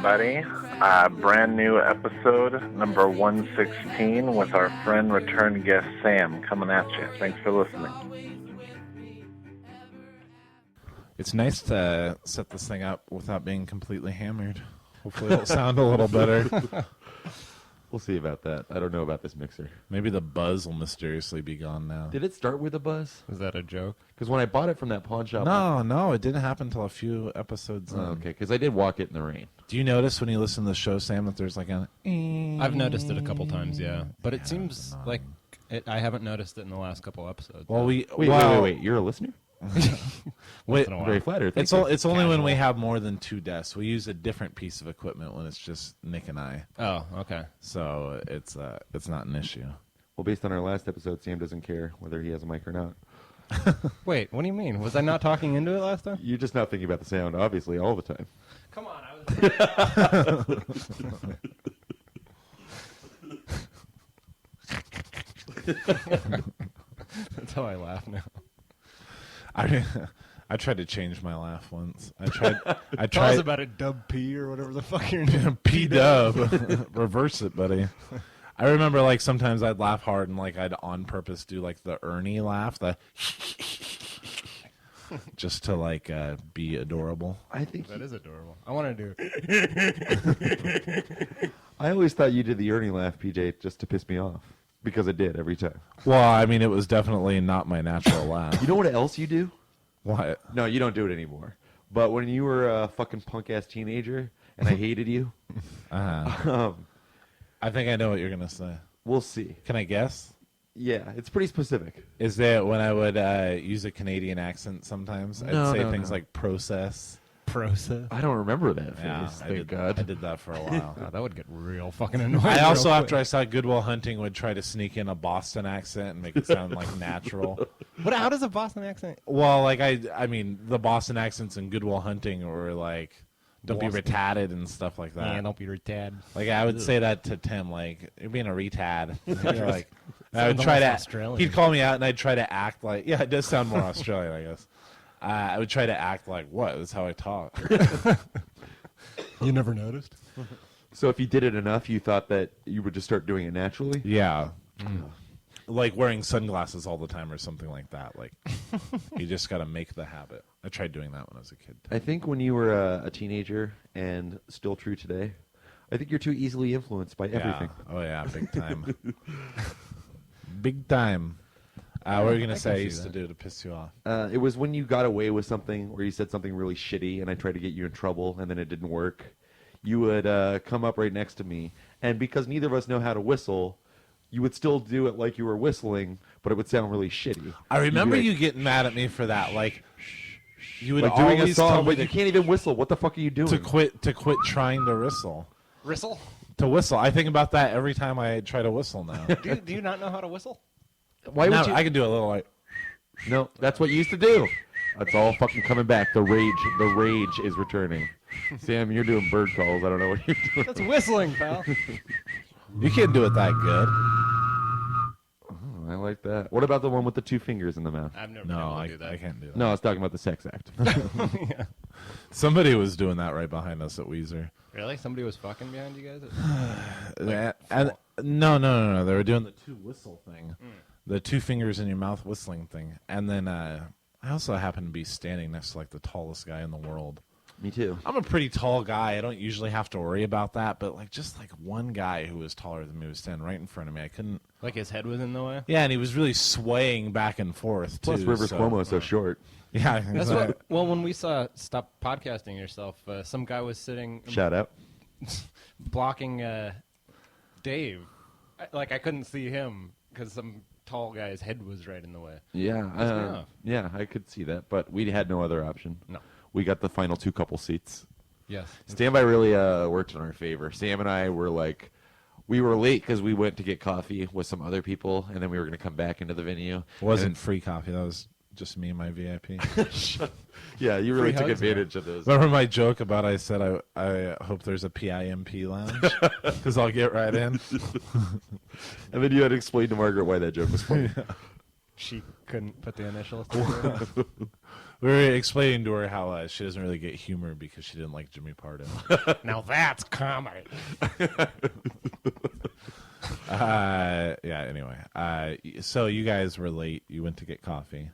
everybody. Brand new episode, number 116, with our friend, return guest Sam, coming at you. Thanks for listening. It's nice to set this thing up without being completely hammered. Hopefully it'll sound a little better. We'll see about that. I don't know about this mixer. Maybe the buzz will mysteriously be gone now. Did it start with a buzz? Is that a joke? Because when I bought it from that pawn shop... No, it didn't happen until a few episodes in. Okay, because I did walk it in the rain. Do you notice when you listen to the show, Sam, that there's like a... I've noticed it a couple times, yeah. But it seems like I haven't noticed it in the last couple episodes. Well, Wait. You're a listener? Wait, I'm very flattered. It's only when we have more than two desks. We use a different piece of equipment when it's just Nick and I. Oh, okay. So it's not an issue. Well, based on our last episode, Sam doesn't care whether he has a mic or not. Wait, what do you mean? Was I not talking into it last time? You're just not thinking about the sound, obviously, all the time. Come on, I was... That's how I laugh now. I tried to change my laugh once. I tried. Tell us about it, Dub P or whatever the fuck your name. P Dub. Reverse it, buddy. I remember like sometimes I'd laugh hard and like I'd on purpose do like the Ernie laugh, the just to like be adorable. I think that is adorable. I want to do. I always thought you did the Ernie laugh, PJ, just to piss me off. Because it did every time. Well, I mean, it was definitely not my natural laugh. You know what else you do? What? No, you don't do it anymore. But when you were a fucking punk-ass teenager and I hated you, I think I know what you're going to say. We'll see. Can I guess? Yeah, it's pretty specific. Is that when I would use a Canadian accent sometimes? I'd say things like process. I don't remember that phrase, Yeah, thank God. I did that for a while. Oh, that would get real fucking annoying. I also, after I saw Good Will Hunting, would try to sneak in a Boston accent and make it sound like natural. How does a Boston accent? Well, like I mean, the Boston accents in Good Will Hunting were like, "Don't be retarded" and stuff like that. Yeah, don't be retarded. Like I would say that to Tim, like you're being a retard. You're like, I would Sounds try to. almost Australian. He'd call me out, and I'd try to act like, yeah, it does sound more Australian, I guess. I would try to act like, what? That's how I talk. You never noticed? So if you did it enough, you thought that you would just start doing it naturally? Yeah. Like wearing sunglasses all the time or something like that. Like, you just got to make the habit. I tried doing that when I was a kid. I think when you were a teenager, and still true today, I think you're too easily influenced by everything. Oh, yeah, big time. Big time. What were you going to say I used to do to piss you off? It was when you got away with something or you said something really shitty and I tried to get you in trouble and then it didn't work. You would come up right next to me. And because neither of us know how to whistle, you would still do it like you were whistling, but it would sound really shitty. I remember you getting mad at me for that. Like, you would like doing a always tell song, me but you can't even whistle. What the fuck are you doing? to quit trying to whistle. Whistle? To whistle. I think about that every time I try to whistle now. Do you not know how to whistle? Why would you? I can do a little like... No, that's what you used to do. That's all fucking coming back. The rage is returning. Sam, you're doing bird calls. I don't know what you're doing. That's whistling, pal. You can't do it that good. Oh, I like that. What about the one with the two fingers in the mouth? I've never been able to do that. I can't do that. No, I was talking about the sex act. Yeah. Somebody was doing that right behind us at Weezer. Really? Somebody was fucking behind you guys? No. They were doing the two whistle thing. The two fingers in your mouth whistling thing. And then I also happen to be standing next to like the tallest guy in the world. Me too. I'm a pretty tall guy. I don't usually have to worry about that. But like just like one guy who was taller than me was standing right in front of me. I couldn't. Like his head was in the way? Yeah, and he was really swaying back and forth too. Plus, Rivers Cuomo's so short. Yeah, That's what. Well, when we saw Stop Podcasting Yourself, some guy was sitting Shout out. blocking Dave. I couldn't see him because some tall guy's head was right in the way. Yeah, yeah, I could see that, but we had no other option. No. We got the final two couple seats. Yes. Standby really worked in our favor. Sam and I were like, we were late because we went to get coffee with some other people, and then we were going to come back into the venue. It wasn't free coffee. That was just me and my VIP. Yeah, you really Free took hugs, advantage of those. Remember my joke about I said I hope there's a PIMP lounge because I'll get right in. And then you had to explain to Margaret why that joke was funny. She couldn't put the initials. We were explaining to her how she doesn't really get humor because she didn't like Jimmy Pardo. Now that's comedy. Anyway. So you guys were late. You went to get coffee.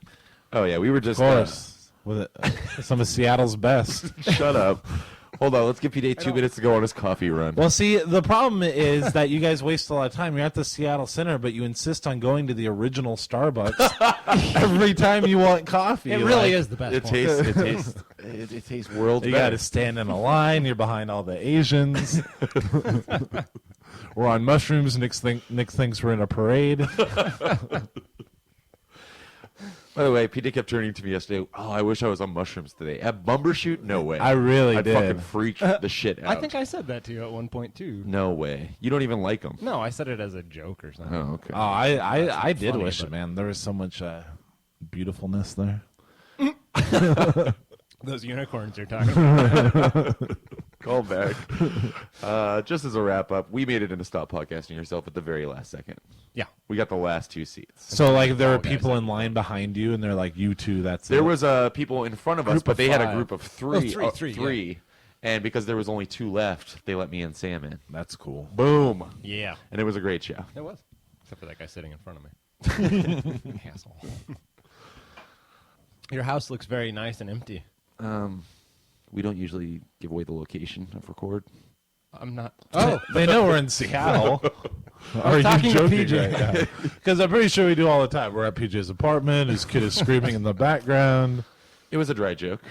Oh yeah, we were just Of course. With some of Seattle's best. Shut up. Hold on, let's give PJ 2 minutes to go on his coffee run. Well, see, the problem is that you guys waste a lot of time. You're at the Seattle Center, but you insist on going to the original Starbucks every time you want coffee. It really is the best. It tastes world You got to stand in a line. You're behind all the Asians. We're on mushrooms. Nick thinks we're in a parade. By the way, PJ kept turning to me yesterday. Oh, I wish I was on mushrooms today. At Bumbershoot? No way. I really I'd did. fucking freak the shit out. I think I said that to you at one point too. No way. You don't even like them. No, I said it as a joke or something. Oh, okay. Oh, I did funny, wish but- it, man. There was so much beautifulness there. Those unicorns you're talking about. Call back. Just as a wrap up, we made it into Stop Podcasting Yourself at the very last second. Yeah. We got the last 2 seats. So, like, there were Fall Guys. people in line behind you, and they're like, "You two, that's There it." was people in front of us, Group but of they had a 5. group of three. Oh, three, And because there was only 2 left, they let me and Sam in. That's cool. Boom. Yeah. And it was a great show. It was. Except for that guy sitting in front of me. Asshole. Your house looks very nice and empty. We don't usually give away the location of record. I'm not. Oh, they know we're in Seattle. Are you talking to joking PJ. right now? Because I'm pretty sure we do all the time. We're at PJ's apartment. His kid is screaming in the background. It was a dry joke.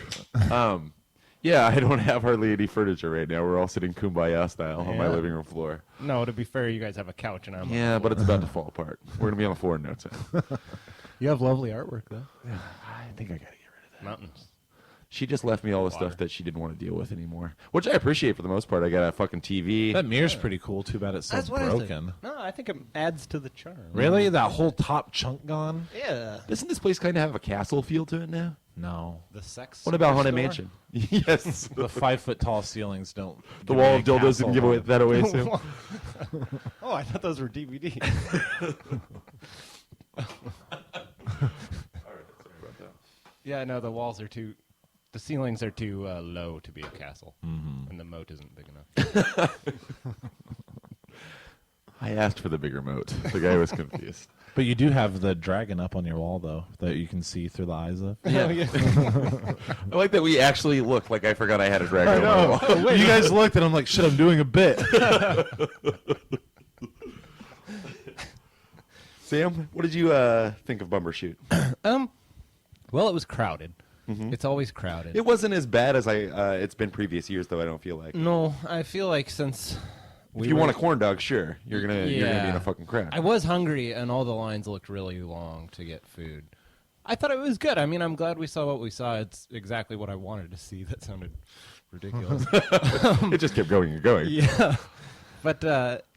Yeah, I don't have hardly any furniture right now. We're all sitting kumbaya style on my Yeah. living room floor. No, to be fair, you guys have a couch and I'm. Yeah, but it's about to fall apart. We're going to be on the floor in no time. You have lovely artwork though. I think I got to get rid of that. Mountains. She just left me all the stuff that she didn't want to deal with anymore, which I appreciate for the most part. I got a fucking TV. That mirror's pretty cool. Too bad it's so broken. No, I think it adds to the charm. Really? That whole top chunk gone? Yeah. Doesn't this place kind of have a castle feel to it now? No. The sex. What about Haunted store? Mansion? Yes. The 5-foot-tall ceilings don't. The give wall me of a dildos castle didn't give away, vibe. that away, Sam. Oh, I thought those were DVDs. Yeah, no, the walls are too. The ceilings are too low to be a castle, and the moat isn't big enough. I asked for the bigger moat. The guy was confused. But you do have the dragon up on your wall, though, that you can see through the eyes of. Yeah. I like that we actually look like I forgot I had a dragon. I on my know. wall. You guys looked, and I'm like, shit, I'm doing a bit. Sam, what did you think of Bumbershoot? Well, it was crowded. It's always crowded. It wasn't as bad as it's been previous years, though. I don't feel like. No, I feel like since If you want a corn dog, sure, you're gonna be in Yeah. a fucking crowd. I was hungry, and all the lines looked really long to get food. I thought it was good. I mean, I'm glad we saw what we saw. It's exactly what I wanted to see. That sounded ridiculous. It just kept going and going. Yeah. But,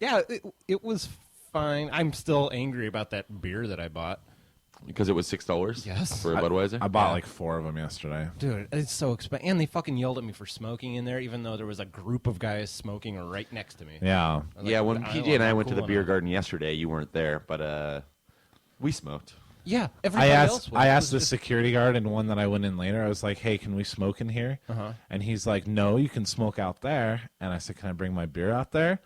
yeah, it was fine. I'm still angry about that beer that I bought. Because it was $6. Yes. For a Budweiser. I bought like 4 of them yesterday. Dude, it's so expensive. And they fucking yelled at me for smoking in there, even though there was a group of guys smoking right next to me. Yeah. I was Yeah, like, when I PJ don't and I know, went to cool the beer enough. garden yesterday, you weren't there, but we smoked. Yeah, I everybody else was. asked It the was just- security guard and one that I went in later. I was like, "Hey, can we smoke in here?" And he's like, "No, you can smoke out there." And I said, "Can I bring my beer out there?"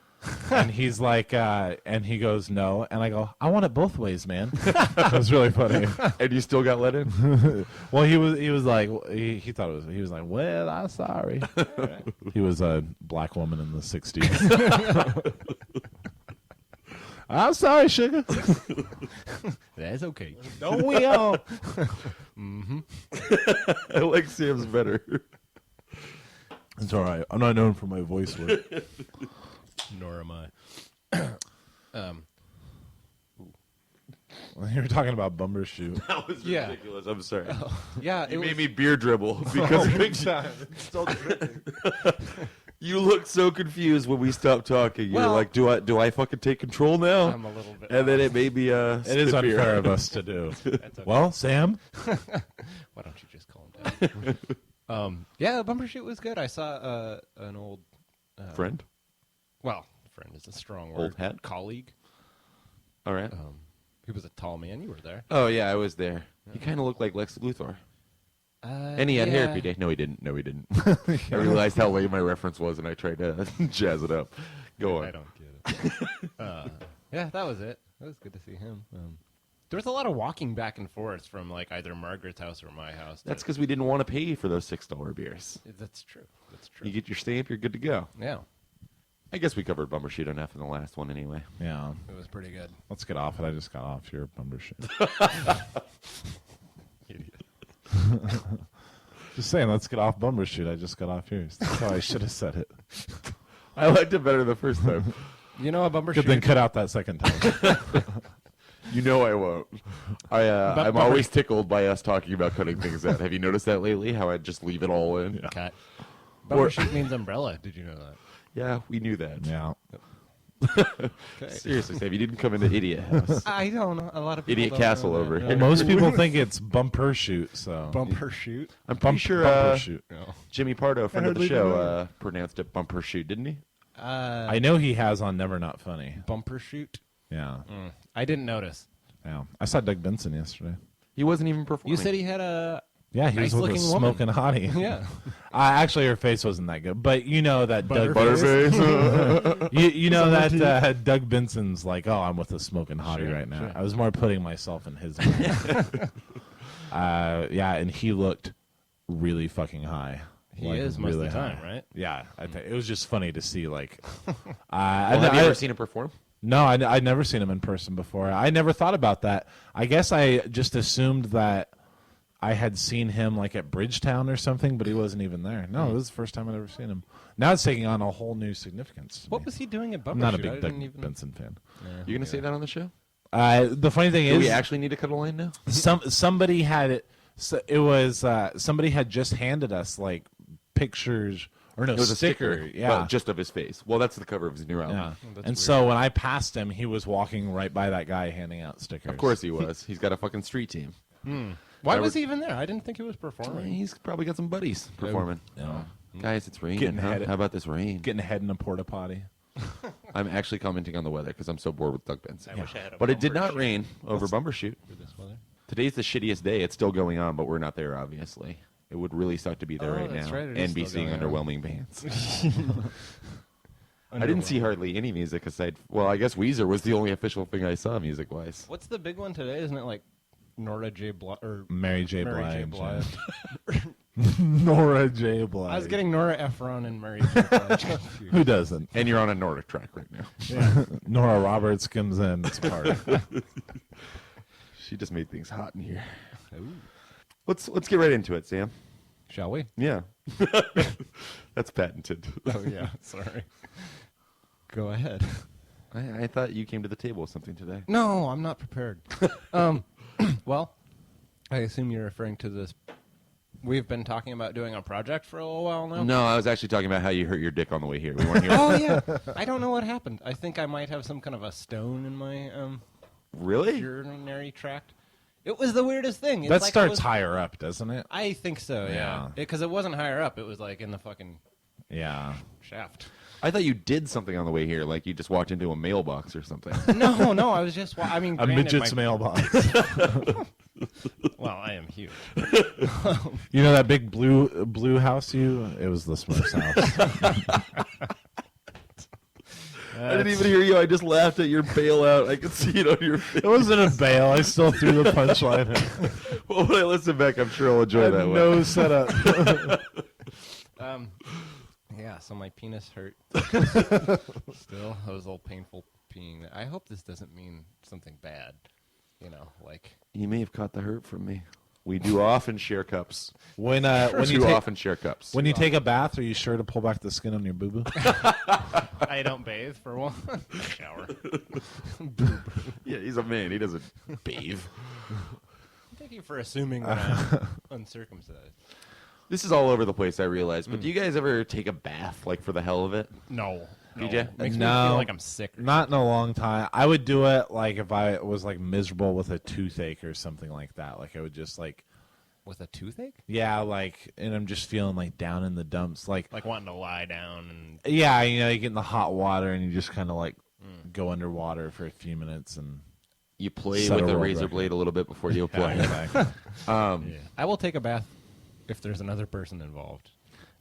And he's like, and he goes, "No." And I go, "I want it both ways, man." It was really funny. And you still got let in? Well, he was like, he thought it was. He was like, "Well, I'm sorry." He was a black woman in the '60s. I'm sorry, sugar. That's okay. Don't we all? I like Sam's better. It's all right. I'm not known for my voice work. Nor am I. You were talking about Bumbershoot. That was Yeah. ridiculous. I'm sorry. Yeah, You it made was, me beer dribble because you looked so confused when we stopped talking. You're Well- like, "Do I fucking take control now?" I'm a little bit. And then it made me It is spit beer. unfair of us to do. That's okay. Well, Sam, Why don't you just calm down? Yeah, Bumbershoot was good. I saw an old, Friend. well, friend is a strong word. Old hat? Colleague. All right. He was a tall man. You were there. Oh yeah, I was there. He kind of looked like Lex Luthor. And he had hair every day. No, he didn't. No, he didn't. I realized how late my reference was, and I tried to jazz it up. Go on. I don't get it. Yeah, that was it. It was good to see him. There was a lot of walking back and forth from like either Margaret's house or my house. That's because we didn't want to pay for those $6 beers. That's true. That's true. You get your stamp, you're good to go. Yeah, I guess we covered Bumbershoot enough in the last one anyway. Yeah. it was pretty good. Let's get off it. I just got off your bumper shit. Just saying, let's get off bumper shoot. I just got off yours. That's how I should have said it. I liked it better the first time. You know, a bumper Good shoot. thing cut out that second time. You know I won't. I'm always tickled by us talking about cutting things out. Have you noticed that lately? How I just leave it all in? Yeah. Cut. Bumper shoot means umbrella. Did you know that? Yeah, we knew that. Yeah. Okay. Seriously, Sam, you didn't come into Idiot House. I don't know. A lot of people Idiot don't Castle know that. over No. here. Most people think it's bumper shoot, so Bumper shoot. I'm pretty sure bumper shoot. No. Jimmy Pardo, friend of the hardly know. show, pronounced it bumper shoot, didn't he? I know he has on Never Not Funny. Bumper shoot. Yeah. I didn't notice. Yeah. I saw Doug Benson yesterday. He wasn't even performing. You said he had a. Yeah, he was with a Nice-looking woman. smoking hottie. Yeah. Actually, her face wasn't that good, but you know that Doug Butterface. you know that Doug Benson's like, oh, I'm with a smoking hottie Sure, right now. sure. I was more putting myself in his mind. Yeah, and he looked really fucking high. He Like, is most of really the time, high. right? Yeah, I think it was just funny to see. Like, Well, have you ever seen him perform? No, I'd never seen him in person before. I never thought about that. I guess I just assumed that I had seen him like at Bridgetown or something, but he wasn't even there. No, it was the first time I'd ever seen him. Now it's taking on a whole new significance. to What me. was he doing at I'm Bumper not a Shoot? big I Doug didn't even... Benson fan. You going to say that on the show? The funny thing Do is, we actually need to cut a line now? somebody had it. So it was somebody had just handed us like pictures or no It was a sticker, yeah, but just of his face. Well, that's the cover of his new album. yeah. that's And weird. so when I passed him, he was walking right by that guy handing out stickers. Of course he was. He's got a fucking street team. Why I was would- he even there? I didn't think he was performing. He's probably got some buddies performing. Yeah. Guys, it's raining. Getting Huh? ahead of- How about this rain? Getting ahead in a porta potty. I'm actually commenting on the weather because I'm so bored with Doug Benson. I wish I had a But it did bumper not shoot rain over Bumbershoot. for this weather. Today's the shittiest day. It's still going on, but we're not there, obviously. It would really suck to be there Oh, right that's now right, it is and be still seeing going on. underwhelming bands. I didn't see hardly any music aside. Well, I guess Weezer was the only official thing I saw music-wise. What's the big one today? Isn't it like Nora J. Blige or Mary J. Mary Blige. J. Blige? Nora J. Blige. I was getting Nora Ephron and Mary J. Blige. confused. Who doesn't? And you're on a Nordic track right now. Yeah. Nora Roberts comes in. It's a party. She just made things hot in here. Ooh. Let's get right into it, Sam. Shall we? Yeah. That's patented. Oh yeah, sorry. Go ahead. I thought you came to the table with something today. No, I'm not prepared. Well, I assume you're referring to this. We've been talking about doing a project for a little while now. No, I was actually talking about how you hurt your dick on the way here. We weren't here. Oh yeah. I don't know what happened. I think I might have some kind of a stone in my Really? urinary tract. It was the weirdest thing. It's That like I starts was- higher up, doesn't it? I think so. Yeah. Yeah. Because it wasn't higher up. It was like in the fucking Yeah. shaft. I thought you did something on the way here, like you just walked into a mailbox or something. No. I was just. I mean, A granted, midget's mailbox. Well, I am huge. You know that big blue house it was the Smurfs house. I didn't even hear you. I just laughed at your bailout. I could see it on your face. It wasn't a bail. I still threw the punchline in. Well, when I listen back, I'm sure I'll enjoy Had that one. no setup. Yeah, so my penis hurt. Still, it was a little painful peeing. I hope this doesn't mean something bad. You know, like You may have caught the hurt from me. We do often share cups. When You often share cups. when you take a bath, are you sure to pull back the skin on your boo boo? I don't bathe for one. Shower. Yeah, he's a man. He doesn't bathe. Thank you for assuming that I'm uncircumcised. This is all over the place, I realize. But do you guys ever take a bath, like, for the hell of it? No. DJ? Makes me No. feel like I'm sick. Or Not in a long time. I would do it like if I was like miserable with a toothache or something like that. Like I would just like, with a toothache? yeah, like, and I'm just feeling like down in the dumps. Like, Like wanting to lie down and yeah, you know, you get in the hot water and you just kind of like go underwater for a few minutes and You play Set a with a world razor record. blade a little bit before you apply it. Exactly. Yeah. I will take a bath if there's another person involved.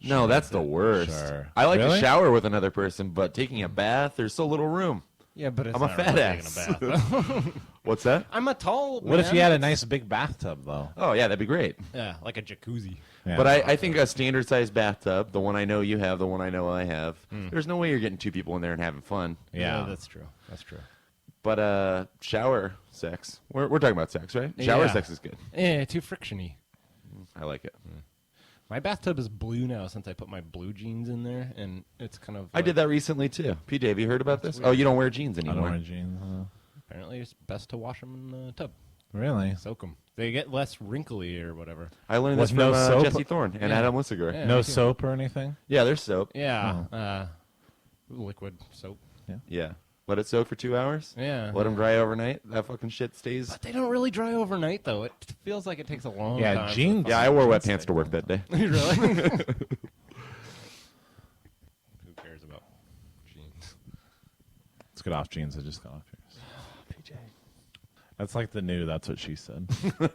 No, that's the worst. Sure. I like to Really? shower with another person, but taking a bath, there's so little room. Yeah, but it's I'm a not fat really ass. taking a bath. What's that? I'm a tall What if man. you had a nice big bathtub though? Oh, yeah, that'd be great. Yeah, like a jacuzzi. Yeah. But I think a standard-sized bathtub, the one I know you have, the one I know I have, there's no way you're getting two people in there and having fun. Yeah. That's true. That's true. But shower sex, we're talking about sex, right? Shower Yeah. sex is good. Yeah, too frictiony. I like it. My bathtub is blue now since I put my blue jeans in there, and it's kind of. I did that recently, too. PJ, have you heard about this? weird. Oh, you don't wear jeans I don't anymore. wear jeans. Apparently, it's best to wash them in the tub. Really? Soak them. They get less wrinkly or whatever. I learned this With from no soap? Jesse Thorne and Yeah. Adam Lissiger. Yeah. No me too. soap or anything? Yeah, there's soap. Yeah. Liquid soap. Yeah. Let it soak for 2 hours. Yeah. Let them dry overnight. That fucking shit stays. But they don't really dry overnight, though. It feels like it takes a long Yeah, time. jeans. Yeah, I wore wet pants to work that day. Really? Who cares about jeans? Let's get off jeans. I just got off yours. PJ. That's like the new. That's what she said. That's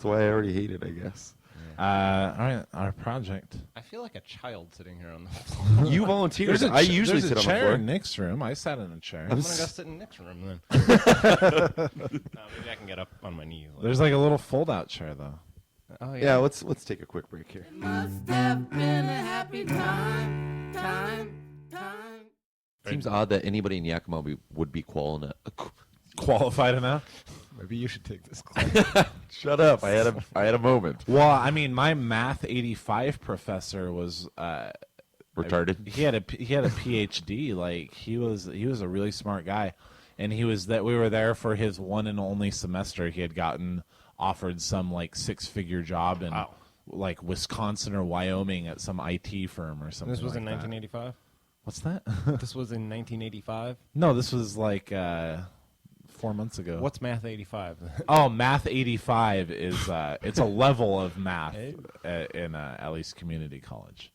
why I already hate it, I guess. All right, our project. I feel like a child sitting here on the floor. You volunteered. I usually sit on the chair floor. in Nick's room. I sat in a chair. I'm gonna go sit in Nick's room then. Maybe I can get up on my knees. There's like a little fold-out chair though. Oh Yeah, let's take a quick break here. Must have been a happy time. Seems odd that anybody in Yakima would be Qualified enough? Maybe you should take this class. Shut up! I had a moment. Well, I mean, my math 85 professor was Retarded. He had a PhD. Like he was a really smart guy, and we were there for his one and only semester. He had gotten offered some like 6-figure job in like Wisconsin or Wyoming at some IT firm or something. This was like in that. 1985? What's that? This was in 1985? No, this was like 4 months ago. What's Math 85? Oh, Math 85 is it's a level of math in at least community college.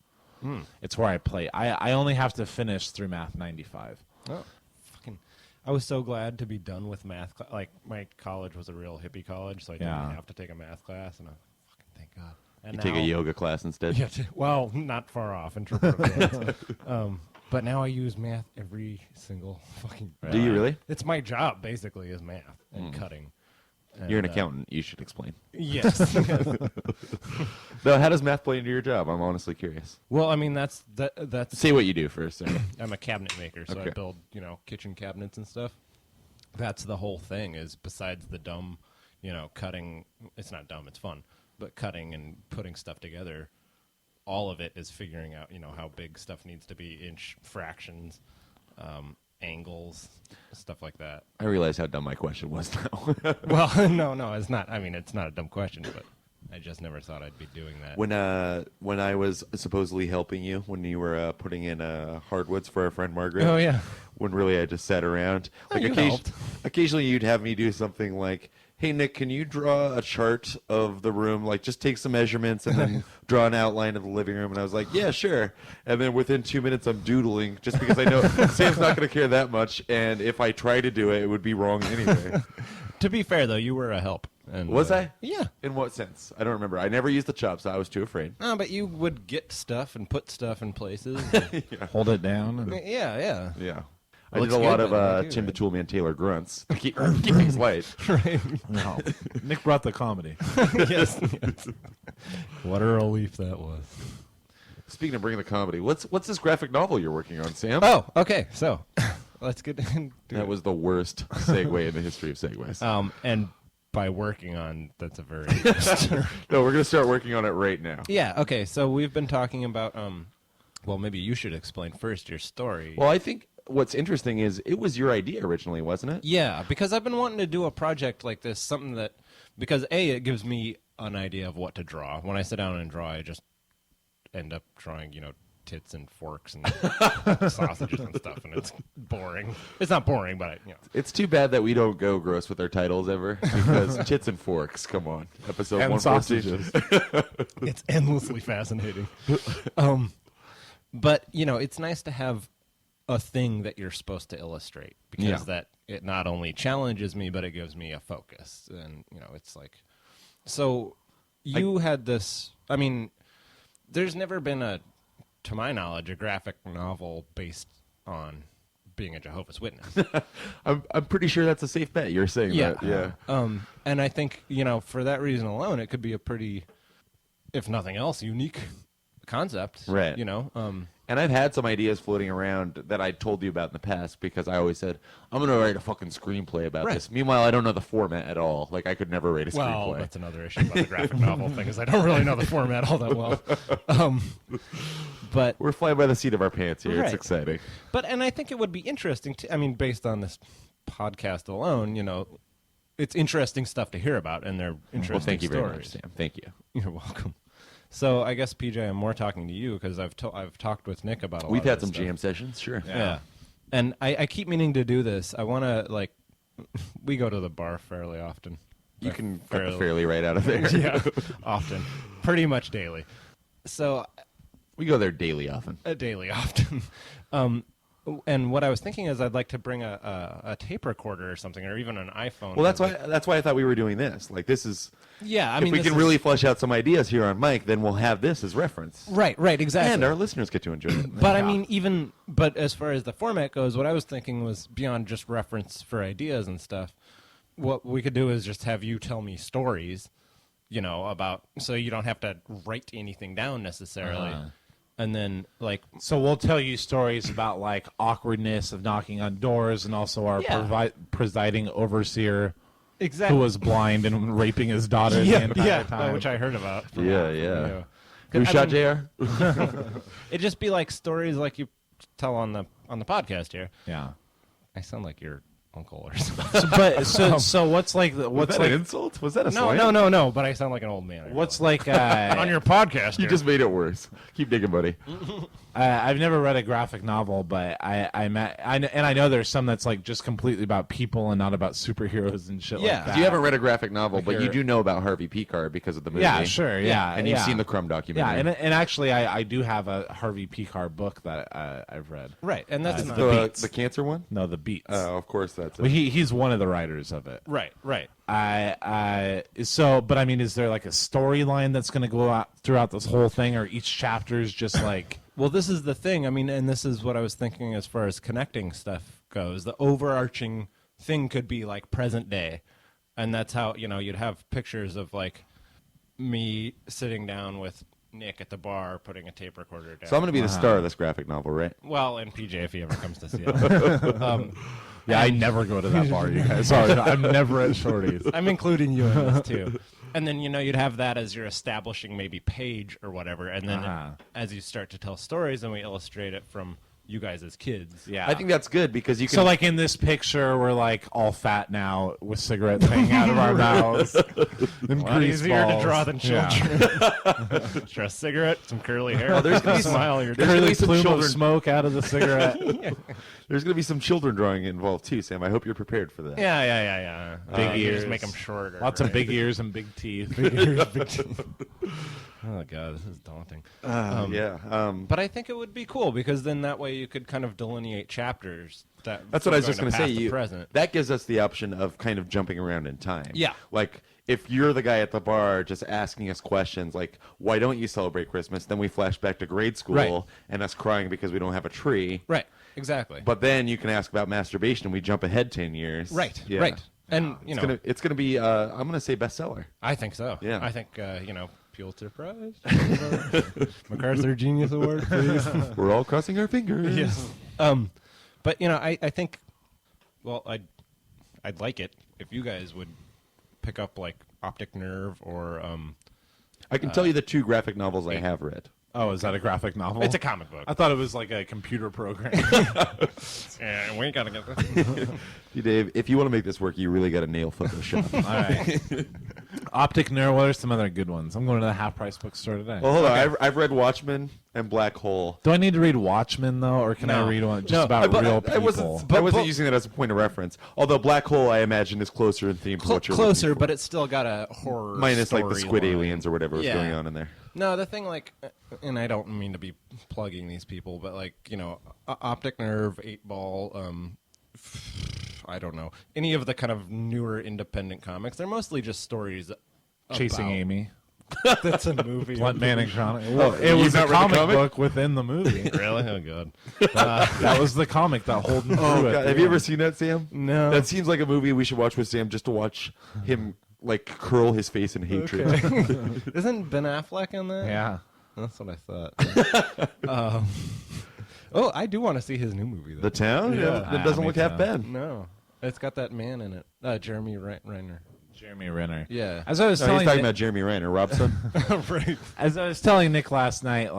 It's where I play. I only have to finish through Math 95. Oh, fucking! I was so glad to be done with math. Like my college was a real hippie college, so I didn't Yeah. have to take a math class, and I fucking thank God. And You take a yoga class instead. Yeah, well, not far off. Interpretive. But now I use math every single fucking. Do you really? It's my job basically is math and cutting. And, You're an accountant. You should explain. Yes. No, how does math play into your job? I'm honestly curious. Well, I mean that's. Say what you do first. Sorry. I'm a cabinet maker, so I Okay. build, kitchen cabinets and stuff. That's the whole thing is besides the dumb, cutting, it's not dumb, it's fun, but cutting and putting stuff together, all of it is figuring out, how big stuff needs to be, inch fractions, angles, stuff like that. I realize how dumb my question was now. Well, no, it's not. I mean, it's not a dumb question, but I just never thought I'd be doing that. When I was supposedly helping you when you were putting in hardwoods for our friend Margaret. Oh, yeah. When really I just sat around. Like you helped. occasionally you'd have me do something like, "Hey Nick, can you draw a chart of the room? Like just take some measurements and then draw an outline of the living room." And I was like, "Yeah, sure." And then within 2 minutes I'm doodling just because I know Sam's not going to care that much, and if I try to do it, it would be wrong anyway. To be fair, though, you were a help. And, Was I? Yeah. In what sense? I don't remember. I never used the chops. I was too afraid. No, but you would get stuff and put stuff in places. Hold it down. And, Yeah. Yeah. I Looks did a lot good, of man. Tim the Toolman Taylor grunts to keep things light. no. Nick brought the comedy. yes. What a relief that was. Speaking of bringing the comedy, what's this graphic novel you're working on, Sam? Oh, okay. So let's get into That it. was the worst segue in the history of segues. And by working on, that's a very No, we're going to start working on it right now. yeah. Okay. So we've been talking about well, maybe you should explain first your story. Well, I think what's interesting is it was your idea originally, wasn't it? Yeah, because I've been wanting to do a project like this, something that because it gives me an idea of what to draw. When I sit down and draw, I just end up drawing, tits and forks and sausages and stuff, and it's boring. It's not boring, but It's too bad that we don't go gross with our titles ever, because tits and forks, come on. Episode And 114. sausages. it's endlessly fascinating. But it's nice to have a thing that you're supposed to illustrate, because that it not only challenges me, but it gives me a focus. And, it's like, so you had this, I mean, there's never been to my knowledge, a graphic novel based on being a Jehovah's Witness. I'm pretty sure that's a safe bet. You're saying that. Yeah. And I think, for that reason alone, it could be a pretty, if nothing else, unique concept. Right. And I've had some ideas floating around that I told you about in the past, because I always said, I'm going to write a fucking screenplay about this. Meanwhile, I don't know the format at all. Like, I could never write a screenplay. Well, that's another issue about the graphic novel thing, is I don't really know the format all that well. But we're flying by the seat of our pants here. Right. It's exciting. And I think it would be interesting to, I mean, based on this podcast alone, it's interesting stuff to hear about, and they're interesting Well, thank you stories. very much, Sam. Thank you. You're welcome. So I guess, PJ, I'm more talking to you, because I've talked with Nick about a lot We've of had this some stuff. jam sessions, sure. Yeah. And I keep meaning to do this. I want to, like, we go to the bar fairly often. You can cut the fairly right out of there. Yeah, often. Pretty much daily. So We go there daily often. daily often. And what I was thinking is I'd like to bring a tape recorder or something, or even an iPhone. Well, that's why I thought we were doing this. Like, this is... Yeah, I if mean, we this can is- really flesh out some ideas here on mic, then we'll have this as reference. Right, exactly. And our listeners get to enjoy it. But I mean, but as far as the format goes, what I was thinking was beyond just reference for ideas and stuff. What we could do is just have you tell me stories, about, so you don't have to write anything down necessarily. And then, like, So we'll tell you stories about like awkwardness of knocking on doors, and also our presiding overseer exactly. who was blind and raping his daughter the entire time. which I heard about. from Yeah, you. yeah. I Who shot mean, JR? It'd just be like stories like you tell on the podcast here. Yeah. I sound like your uncle or something. So what's like Was that an insult? Was that a No, slam? no. But I sound like an old man. what's like on your podcast? You here. just made it worse. Keep digging, buddy. I've never read a graphic novel, but I know there's some that's like just completely about people and not about superheroes and shit Yeah. like that. You haven't read a graphic novel, but you hear- do know about Harvey Pekar because of the movie. Yeah, sure, yeah, And you've yeah. seen the Crumb Yeah, documentary. and actually, I do have a Harvey Pekar book that I've read. Right, and that's not the cancer one? No, the Beats. Oh, of course that's it. Well, he's one of the writers of it. right. But I mean, is there like a storyline that's going to go out throughout this whole thing, or each chapter is just like? Well, this is the thing. I mean, and this is what I was thinking as far as connecting stuff goes. The overarching thing could be like present day, and that's how you'd have pictures of like me sitting down with Nick at the bar putting a tape recorder down. So I'm going to be the star of this graphic novel, right? Well, and PJ if he ever comes to see it. Yeah, I never go to that bar, you guys. Sorry, I'm never at Shorty's. I'm including you in this too. And then you'd have that as your establishing maybe page or whatever, and then as you start to tell stories, and we illustrate it from you guys as kids. Yeah, I think that's good because you can. So, like in this picture, we're like all fat now with cigarettes hanging out of our mouths. And A lot grease easier to balls. draw than Yeah. children. Draw a cigarette, some curly hair. there's gonna be some- smile. You're there's gonna Curly be some plume of children- smoke out of the cigarette. There's going to be some children drawing involved too, Sam. I hope you're prepared for that. Yeah. Big You ears. just make them shorter. Lots right? of big ears and big teeth. Oh god, this is daunting. Yeah. But I think it would be cool because then that way you could kind of delineate chapters. That's what I was just going to say. You present. That gives us the option of kind of jumping around in time. Yeah. Like, if you're the guy at the bar just asking us questions like, why don't you celebrate Christmas? Then we flash back to grade school Right. and us crying because we don't have a tree. Right. Exactly. But then you can ask about masturbation and we jump ahead 10 years. right. Yeah. Right. And It's gonna be I'm gonna say bestseller. I think so. Yeah. I think Pulitzer Prize, MacArthur Genius Award, please. We're all crossing our fingers. Yes. But I think, well, I'd like it if you guys would pick up like Optic Nerve or I can tell you the 2 graphic novels I have read. Oh, is that a graphic novel? it's a comic book. I thought it was like a computer program. And we gotta get this. Hey, Dave, if you want to make this work, you really got to nail Photoshop. All right. Optic Nerve. What are some other good ones? I'm going to the Half Price bookstore today. Well, hold on. I've read Watchmen and Black Hole. Do I need to read Watchmen though, or can I read one just about real people? I wasn't using that as a point of reference. Although Black Hole, I imagine, is closer in theme to what you're closer, looking for. but it's still got a horror. Minus like the squid storyline. aliens or whatever was going on in there. No, the thing and I don't mean to be plugging these people, but Optic Nerve, 8-Ball, I don't know, any of the kind of newer independent comics. They're mostly just stories. Chasing Amy. That's a movie. Blunt Man and Chronic. Well, it was a comic book within the movie. Really? Oh god. That was the comic that Holden threw Oh, at God. the Have you end. ever seen that, Sam? No. That seems like a movie we should watch with Sam just to watch him curl his face in hatred. Isn't Ben Affleck in that? Yeah. That's what I thought. Oh, I do want to see his new movie though. The Town? Yeah. It doesn't Me look half too. bad. No, it's got that man in it. Jeremy Renner. Jeremy Renner. Yeah. As I was No, he's telling talking Nick, about Jeremy Renner, Robson. Right. as I was telling Nick last night,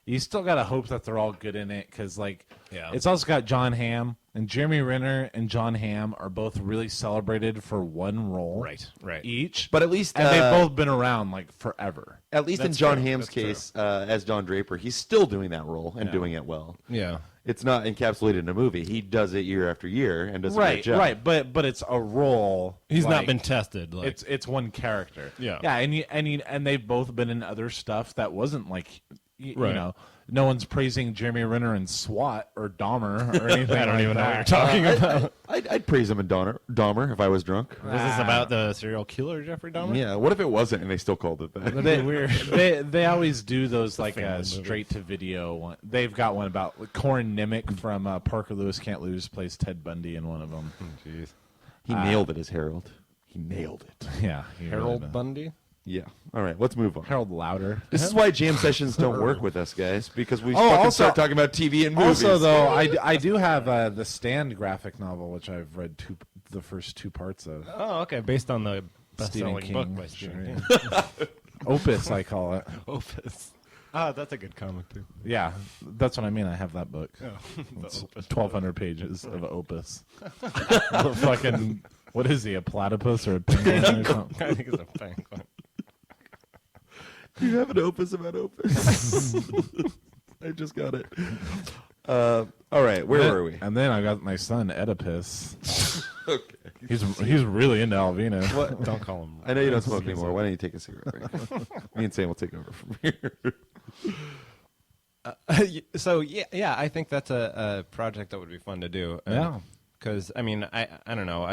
you still gotta hope that they're all good in it, because Yeah. it's also got John Hamm, and Jeremy Renner and John Hamm are both really celebrated for one role, Right. each. But at least and they've both been around forever. At least in That's John true. Hamm's That's true. case, as Don Draper, he's still doing that role and Yeah. doing it well. Yeah. It's not encapsulated in a movie. He does it year after year and does a great job. Right, but it's a role. He's not been tested. It's one character. Yeah. yeah, and they've both been in other stuff that wasn't you Right. know. No one's praising Jeremy Renner in SWAT or Dahmer or anything. I don't even know what that. you're talking about. I'd praise him in Dahmer if I was drunk. Was this about the serial killer Jeffrey Dahmer? Yeah, what if it wasn't and they still called it that? They always do those family movie. straight to video one. They've got one about Corin Nimick from Parker Lewis Can't Lose plays Ted Bundy in one of them. Jeez. He nailed it as Harold. He nailed it. Yeah, he really Harold does. Bundy? Yeah. All right, let's move on. Harold Louder. This is why jam sessions don't work with us, guys, because we Oh, fucking also- start talking about TV and movies. Also, though, I do have the Stand graphic novel, which I've read the first two parts of. Oh, okay. Based on the Stephen best-selling King, book by sure, Stephen yeah. King. Opus, I call it. Opus. Ah, that's a good comic, too. Yeah, that's what I mean. I have that book. Oh, It's 1,200 pages of Opus. The fucking, what is he, a platypus or a penguin or something? I think it's a penguin. You have an opus about opus. I just got it. All right, where were we? And then I got my son Oedipus. Okay. He's really into Alvina. What? Don't call him. I know you don't smoke anymore. Why don't you take a cigarette break? Me and Sam will take over from here. So yeah, I think that's a project that would be fun to do. Yeah. Because I mean, I don't know.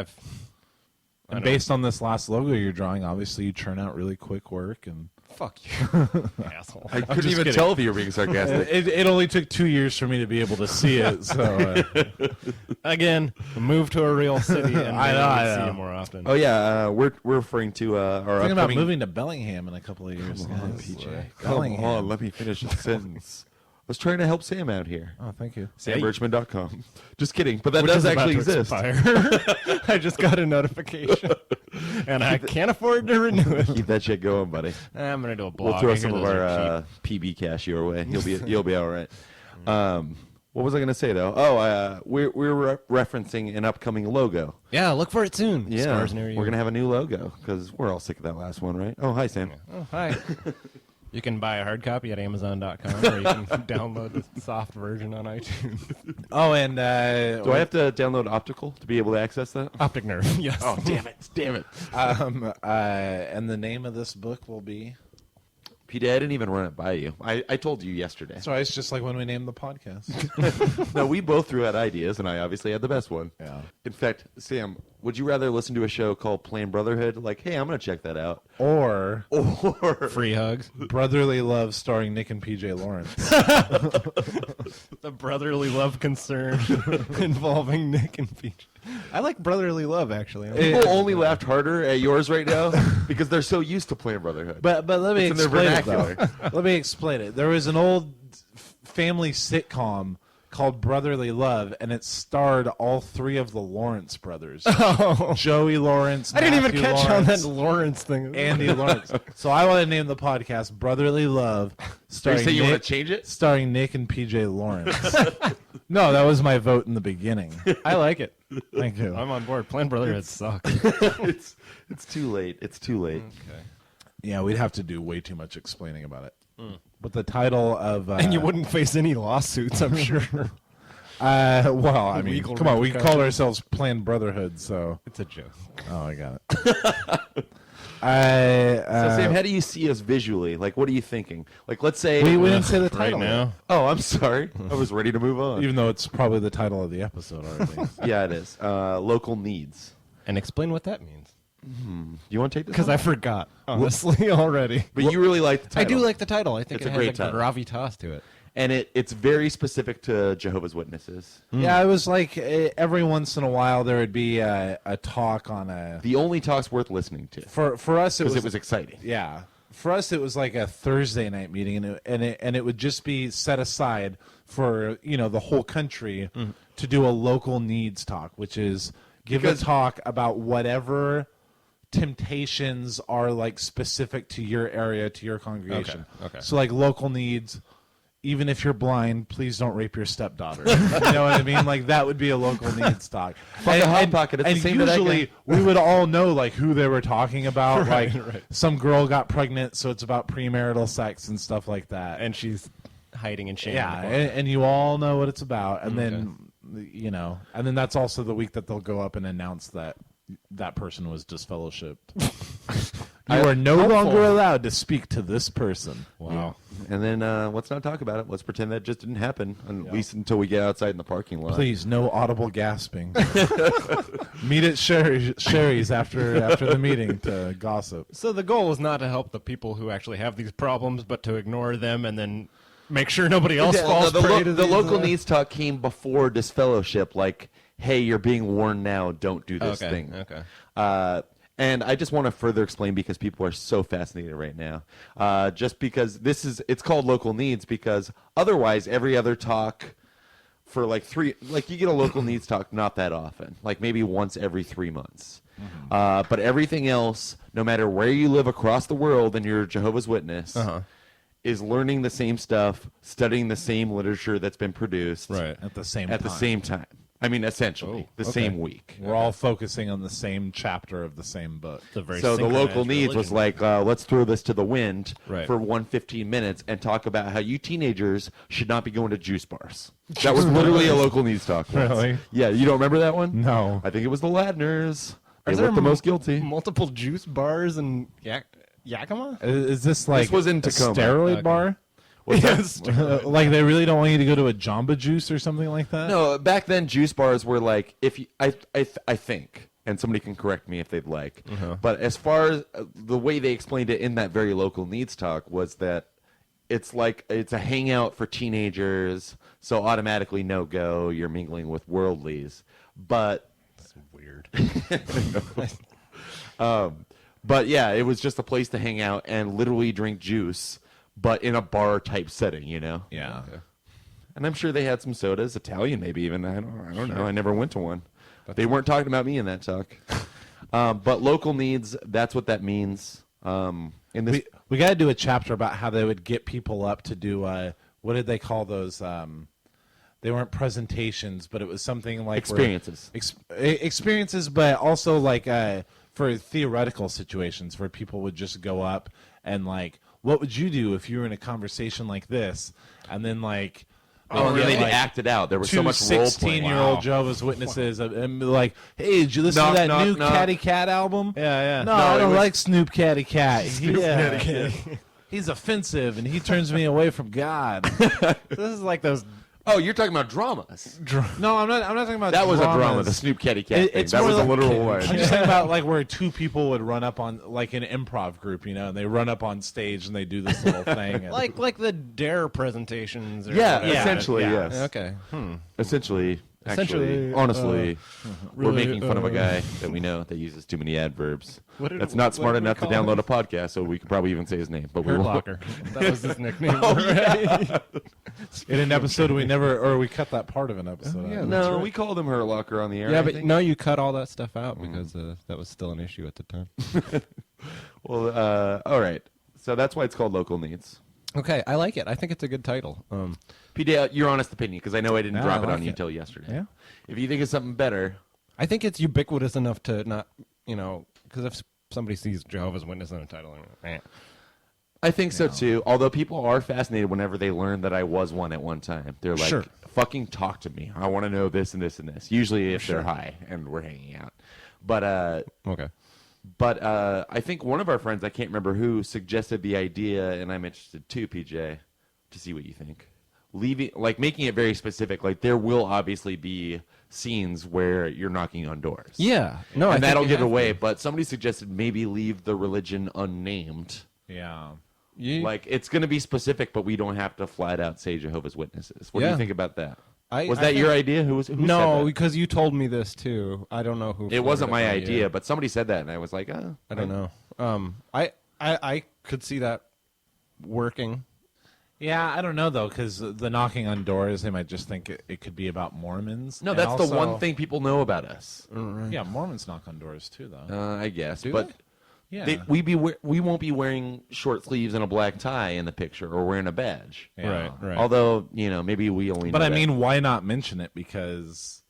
And based on this last logo you're drawing, obviously you churn out really quick work. And Fuck you, asshole. I couldn't just even kidding. tell if you were being sarcastic. it only took 2 years for me to be able to see it. So Again, move to a real city and I know. see you more often. Oh yeah, we're referring to our thinking about upcoming. moving to Bellingham in a couple of years. Come on, guys. PJ. Come Bellingham. on, let me finish the sentence. I was trying to help Sam out here. Oh, thank you. SamBirchman.com. Just kidding, but that Which does is about actually to exist. expire. I just got a notification, and I can't afford to renew it. Keep that shit going, buddy. I'm gonna do a blog. We'll throw I hear some of those are our PB cash your way. You'll be all right. What was I going to say though? Oh, we're referencing an upcoming logo. cheap. Yeah, look for it soon. Yeah, Stars near you. we're gonna have a new logo because we're all sick of that last one, right? Oh, hi Sam. Oh, hi. You can buy a hard copy at Amazon.com, or you can download the soft version on iTunes. Oh, and Do I have to download optical to be able to access that? Optic Nerve. Yes. Oh, damn it! and the name of this book will be. Peter, I didn't even run it by you. I told you yesterday. So it's just like when we named the podcast. No, we both threw out ideas, and I obviously had the best one. Yeah. In fact, Sam, would you rather listen to a show called Plain Brotherhood? Like, hey, I'm going to check that out. Or Or Free hugs. Brotherly Love starring Nick and PJ Lawrence. The brotherly love concern involving Nick and Peach. I like brotherly love, actually. people only laughed harder at yours right now because they're so used to Plain Brotherhood. But let me It's in their explain it, vernacular. though. Let me explain it. There was an old family sitcom called Brotherly Love, and it starred all three of the Lawrence brothers. Oh. Joey Lawrence, I didn't even Matthew catch Lawrence, on that Lawrence thing. Andy Lawrence. So I want to name the podcast Brotherly Love, So you say you want to change it? starring Nick and PJ Lawrence. No, that was my vote in the beginning. I like it. Thank you. I'm on board. Planned Brotherhood sucks. It's too late. It's too late. Okay. Yeah, we'd have to do way too much explaining about it. But the title of And you wouldn't face any lawsuits, I'm sure. well, I mean, Legal come on, we called repercussions. ourselves Planned Brotherhood, so It's a joke. oh, I got it. So Sam, how do you see us visually? Like, what are you thinking? Like, let's say we didn't say the Right title now. Oh, I'm sorry. I was ready to move on. even though it's probably the title of the episode already. Yeah, it is. Local needs. And explain what that means. You want to take this? Because one? I forgot, honestly, already. But you really like the I title. do like the title. I think It's it a has great a title. gravitas to it. And it's very specific to Jehovah's Witnesses. Yeah, it was like every once in a while there would be a talk on a. The only talks worth listening to. For us, it Because was it was exciting. Yeah. For us, it was like a Thursday night meeting, and it would just be set aside for the whole country to do a local needs talk, which is give Because- a talk about whatever temptations are like specific to your area, to your congregation. Okay. So like local needs. Even if you're blind, please don't rape your stepdaughter. You know what I mean? Like that would be a local needs talk. Fuck a Hot Pocket. It's the and same to that usually guy. we would all know like who they were talking about. Right, like right. some girl got pregnant, so it's about premarital sex and stuff like that. And she's hiding in shame. yeah, in the corner. and you all know what it's about. And then and then that's also the week that they'll go up and announce that person was disfellowshipped. You are no longer allowed to speak to this person. Wow. And then let's not talk about it. Let's pretend that just didn't happen, at least until we get outside in the parking lot. Please, no audible gasping. Meet at Sherry's after the meeting to gossip. So the goal is not to help the people who actually have these problems, but to ignore them and then make sure nobody else Yeah, falls the prey to the these, local needs talk came before disfellowship. Like, hey, you're being warned now. Don't do this Okay, thing. okay. And I just want to further explain because people are so fascinated right now. Just because it's called local needs because otherwise every other talk for you get a local needs talk not that often, like maybe once every 3 months. But everything else, no matter where you live across the world and you're a Jehovah's Witness, is learning the same stuff, studying the same literature that's been produced At the same time. I mean, essentially, the same week. We're all focusing on the same chapter of the same book. It's a very So the local synchronized needs was religion. like, let's throw this to the wind Right. for 15 minutes and talk about how you teenagers should not be going to juice bars. That was literally a local needs talk. once. Really? Yeah, you don't remember that one? No. I think it was the Ladners. They Are there looked the most guilty. multiple juice bars in Yakima? Is this like was in a Tacoma. steroid Okay. bar? What's that? Like they really don't want you to go to a Jamba Juice or something like that? No, back then juice bars were like I think, and somebody can correct me if they'd like. But as far as the way they explained it in that very local needs talk was that it's a hangout for teenagers, so automatically no go. You're mingling with worldlies, but That's weird. but yeah, it was just a place to hang out and literally drink juice, but in a bar type setting, Yeah. And I'm sure they had some sodas, Italian maybe even. I don't know. I never went to one. They weren't talking about me in that talk. But local needs, that's what that means. In this, We got to do a chapter about how they would get people up to do what did they call those? They weren't presentations, but it was something like Experiences. Experiences, but also like for theoretical situations where people would just go up and like, what would you do if you were in a conversation like this? And then like, and then get, they'd act it out. There was so much role playing. 16-year-old Jehovah's Witnesses and be like, hey, did you listen Knock, to that knock, new knock. Catty Cat album? Yeah. No, I it don't was- like Snoop Catty Cat. He's offensive and he turns me away from God. This is like those. Oh, you're talking about dramas. No, I'm not talking about That was a drama, dramas. the Snoop Catty Cat thing. It's That more was a like- literal one. I'm just talking about like where two people would run up on like an improv group, and they run up on stage and they do this little thing. And, Like the Dare presentations. Or Yeah, whatever. essentially, yeah. yes. Okay. Essentially, Actually, honestly, we're making fun of a guy that we know that uses too many adverbs. That's not smart enough to download a podcast, so we could probably even say his name. But we Hurt won't. Locker. That was his nickname. In an episode we cut that part of an episode. yeah. out. No, we called him Hurt Locker on the air. Yeah, I but think. no, you cut all that stuff out because that was still an issue at the time. Well, all right. So that's why it's called Local Needs. Okay, I like it. I think it's a good title. PD, your honest opinion, because I know I didn't Yeah, drop I it like on you it. till yesterday. Yeah. If you think it's something better, I think it's ubiquitous enough to not, because if somebody sees Jehovah's Witness in the title, I think so too. Although people are fascinated whenever they learn that I was one at one time. They're like, Sure. "Fucking talk to me. I want to know this and this and this." Usually, if they're high and we're hanging out. But okay. I think one of our friends, I can't remember who, suggested the idea, and I'm interested too, PJ, to see what you think. Making it very specific. Like there will obviously be scenes where you're knocking on doors. Yeah. No, I and think that'll we give have away. to. But somebody suggested maybe leave the religion unnamed. Yeah. Like it's going to be specific, but we don't have to flat out say Jehovah's Witnesses. What do Yeah. you think about that? I Was that your idea? Who said No, that? because you told me this too. I don't know who. It wasn't my forwarded it idea, you. but somebody said that, and I was like, oh, I don't know. I could see that working. Yeah, I don't know though, because the knocking on doors, they might just think it could be about Mormons. No, And that's the also- one thing people know about us. Yeah, Mormons knock on doors too, though. I guess, Do but they? Yeah, we won't be wearing short sleeves and a black tie in the picture, or wearing a badge. yeah. Right. Although maybe we only. But know I that. mean, why not mention it? Because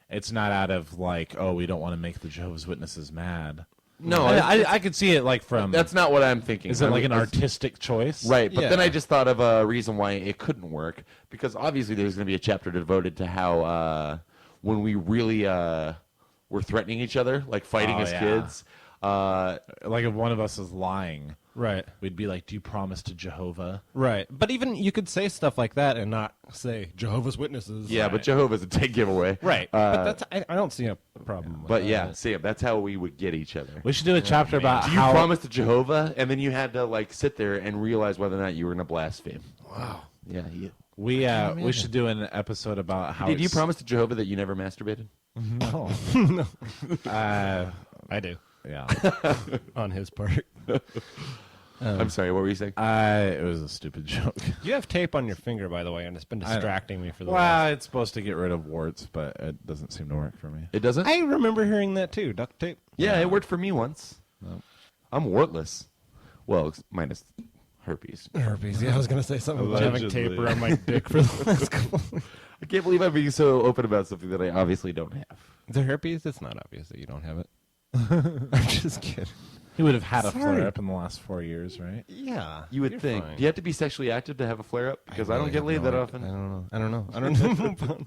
it's not out of like, oh, we don't want to make the Jehovah's Witnesses mad. no, I could see it like from. that's not what I'm thinking. Is it I like mean, an it's- artistic choice? Right, but then Yeah. I just thought of a reason why it couldn't work, because obviously there's going to be a chapter devoted to how when we really were threatening each other, like fighting Oh, as yeah. kids. Like if one of us is lying, Right. we'd be like, "Do you promise to Jehovah?" Right. But even you could say stuff like that and not say Jehovah's Witnesses. Yeah, but Jehovah's a big giveaway. Right. But that's I don't see a problem with But that. yeah, Sam, that's how we would get each other. We should do a chapter about Do you how. promise to Jehovah, and then you had to like sit there and realize whether or not you were going to blaspheme. Wow. Yeah. We should do an episode about how. Did you it's- promise to Jehovah that you never masturbated? No. I do. Yeah. On his part. I'm sorry. What were you saying? It was a stupid joke. You have tape on your finger, by the way, and it's been distracting me for the Well, last... it's supposed to get rid of warts, but it doesn't seem to work for me. It doesn't. I remember hearing that too. Duct tape. Yeah, it worked for me once. I'm wartless. Well, minus herpes. Herpes. Yeah, I was gonna say something about having Allegedly. tape around my dick for the last couple. I can't believe I'm being so open about something that I obviously don't have. The herpes? It's not obvious that you don't have it. I'm just kidding. He would have had a Sorry. flare up in the last 4 years, right? Yeah, You would you're think. fine. Do you have to be sexually active to have a flare up? Because I don't really get have laid no that idea. often. I don't know.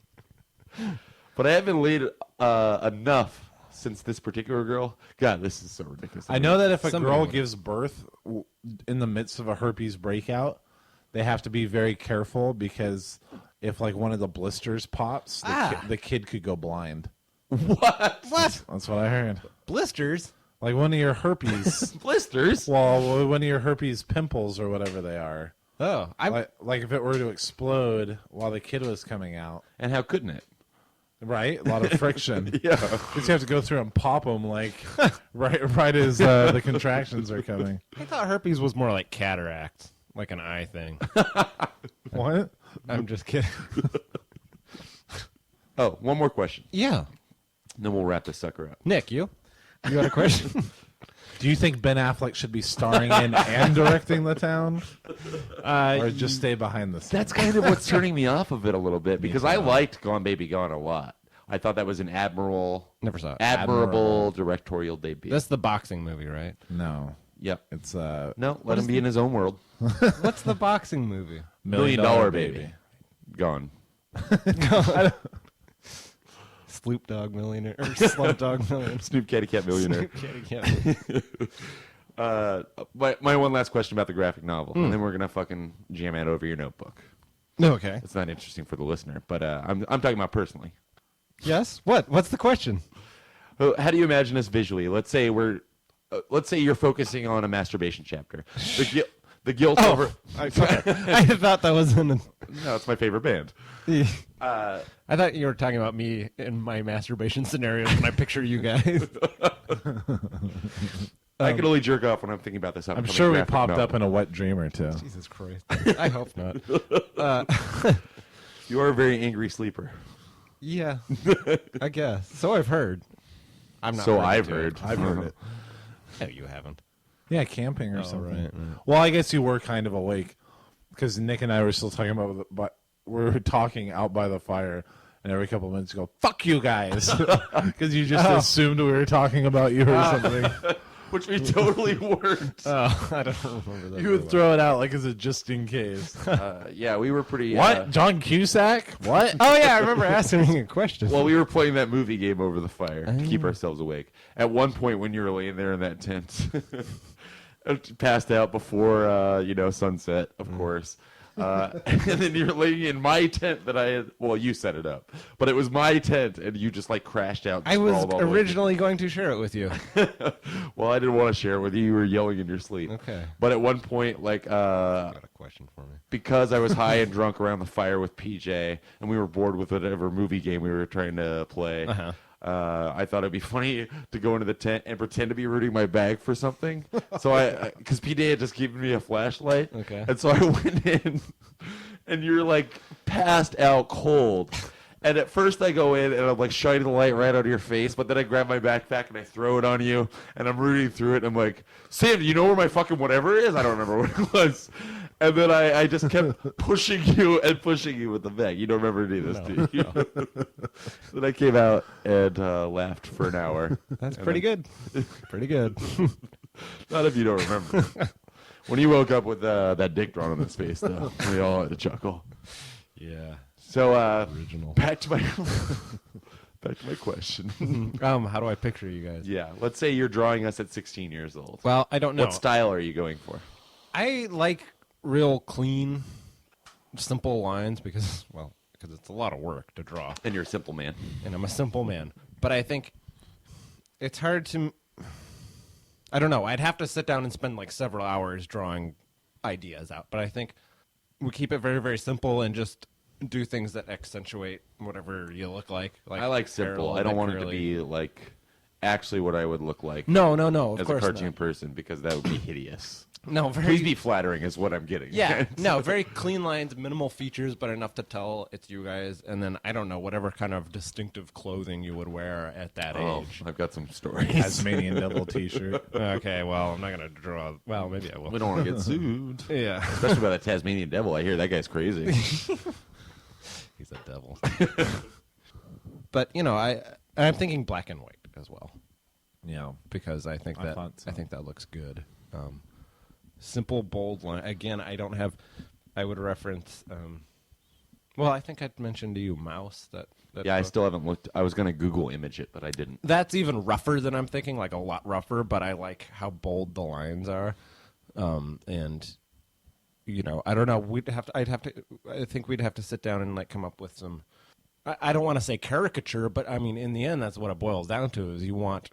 But I haven't laid enough since this particular girl. God, this is so ridiculous. I know that if a Somebody girl would. gives birth in the midst of a herpes breakout, they have to be very careful because if like one of the blisters pops, the kid could go blind. What? That's what I heard. Blisters. Like one of your herpes, Blisters? well, one of your herpes pimples or whatever they are. Oh, Like if it were to explode while the kid was coming out, And how couldn't it? right? A lot of friction. Yeah. Just have to go through and pop them like right as the contractions are coming. I thought herpes was more like cataract, like an eye thing. What? I'm just kidding. Oh, one more question. Yeah, Then we'll wrap this sucker up. Nick, you got a question? Do you think Ben Affleck should be starring in and directing The Town, or just stay behind the scenes? That's kind of what's turning me off of it a little bit, because I liked Gone Baby Gone a lot. I thought that was an admirable Never saw it. admirable directorial debut. That's the boxing movie, right? No, Yep. it's No, let him be in his own world. What's the boxing movie? $1 Million Baby. Gone. Sloop Dog Millionaire or Slump Dog Millionaire. Snoop Kitty Cat Millionaire. My one last question about the graphic novel, and then we're gonna fucking jam out over your notebook. No, okay. It's not interesting for the listener, but I'm talking about personally. Yes. What? What's the question? How do you imagine us visually? Let's say you're focusing on a masturbation chapter. The guilt over. I thought that was an. No, it's my favorite band. I thought you were talking about me in my masturbation scenarios when I picture you guys. I can only jerk off when I'm thinking about this. I'm sure we popped up in a wet dream or two. Jesus Christ. I hope not. You are a very angry sleeper. Yeah, I guess. So I've heard. I'm not. So privy I've to heard. it. I've heard it. No, you haven't. Yeah, camping or something. right. Well, I guess you were kind of awake because Nick and I were still talking about, but we were talking out by the fire, and every couple of minutes you go, "Fuck you guys," because you just assumed we were talking about you or something. Which we totally weren't. Oh, I don't remember that. You would throw it out like as a just in case. Yeah, we were pretty. What? John Cusack? What? Oh yeah, I remember asking a question. Well, we were playing that movie game over the fire to keep ourselves awake. At one point, when you were laying there in that tent, passed out before sunset, of course. And then you're laying in my tent that I had. Well, you set it up, but it was my tent, and you just like crashed out. And I was sprawled all the way. originally going to share it with you. Well, I didn't want to share it with you. You were yelling in your sleep. Okay. But at one point, like, Got a question for me. because I was high and drunk around the fire with PJ, and we were bored with whatever movie game we were trying to play. Uh-huh. I thought it'd be funny to go into the tent and pretend to be rooting my bag for something. So because PJ had just given me a flashlight. Okay. And so I went in, and you're like passed out cold. And at first I go in and I'm like shining the light right out of your face, but then I grab my backpack and I throw it on you, and I'm rooting through it. And I'm like, Sam, do you know where my fucking whatever is? I don't remember what it was. And then I just kept pushing you with the bag. You don't remember any of this, do you? Then I came out and laughed for an hour. That's pretty good. Pretty good. Not if you don't remember. When he woke up with that dick drawn on his face, though, we all had to chuckle. Yeah. So Original. back to my question. How do I picture you guys? Yeah, let's say you're drawing us at 16 years old. Well, I don't know. What style are you going for? I like real clean, simple lines because it's a lot of work to draw. And you're a simple man. And I'm a simple man. But I think it's hard to... I don't know. I'd have to sit down and spend like several hours drawing ideas out. But I think we keep it very, very simple and just do things that accentuate whatever you look like. I like simple. I don't want it to be like actually what I would look like No, of as a course cartoon not. person, because that would be hideous. No, Please very... be flattering is what I'm getting. Yeah, no, very clean lines, minimal features, but enough to tell it's you guys. And then, I don't know, whatever kind of distinctive clothing you would wear at that Oh, age. I've got some stories. Tasmanian Devil T-shirt. Okay, well, I'm not going to draw... Well, maybe I will. We don't want to get sued. Yeah. Especially by the Tasmanian Devil. I hear that guy's crazy. He's a devil. But, I'm thinking black and white as well. Yeah. Because I think I that thought so. I think that looks good. Simple, bold line. Again, I don't have... I would reference... well, I think I'd mentioned to you Mouse. That Yeah, I book. still haven't looked. I was going to Google image it, but I didn't. That's even rougher than I'm thinking, like a lot rougher, but I like how bold the lines are. And, I don't know. I think we'd have to sit down and like come up with some, I don't want to say caricature, but I mean, in the end, that's what it boils down to is you want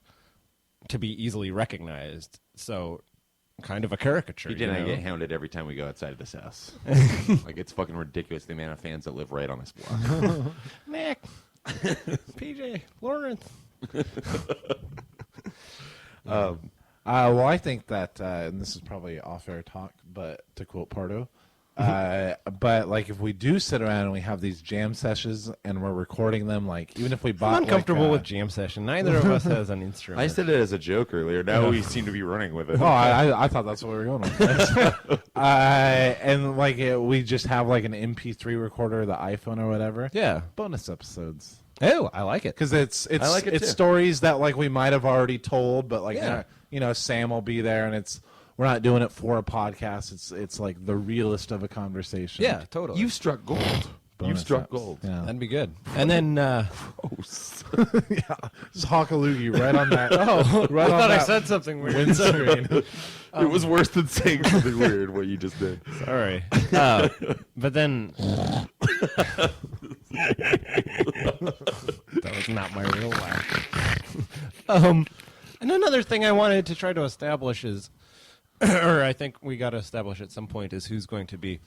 to be easily recognized. So kind of a caricature. He didn't get hounded every time we go outside of this house. Like, it's fucking ridiculous the amount of fans that live right on this block. Nick, PJ, Lawrence. Well, I think that, and this is probably off-air talk, but to quote Pardo, but like if we do sit around and we have these jam sessions and we're recording them, like even if we bought, I'm uncomfortable with jam session. Neither of us has an instrument. I said it as a joke earlier. Now we seem to be running with it. Oh, I thought that's what we were going with. And like we just have like an MP3 recorder, the iPhone or whatever. Yeah. Bonus episodes. Oh, I like it. Because it's I like it it's too. stories that like we might have already told, but like Yeah. Sam will be there, and we're not doing it for a podcast. It's like the realest of a conversation. Yeah, totally. You've struck gold. Bonus You've struck eps. gold. Yeah, That'd be good. And then, just Hockaloogie right on that. Right I on thought I that said something weird. windscreen. It was worse than saying something weird, what you just did. Sorry. But then... that was not my real laugh. And another thing I wanted to try to establish is or I think we got to establish at some point is who's going to be,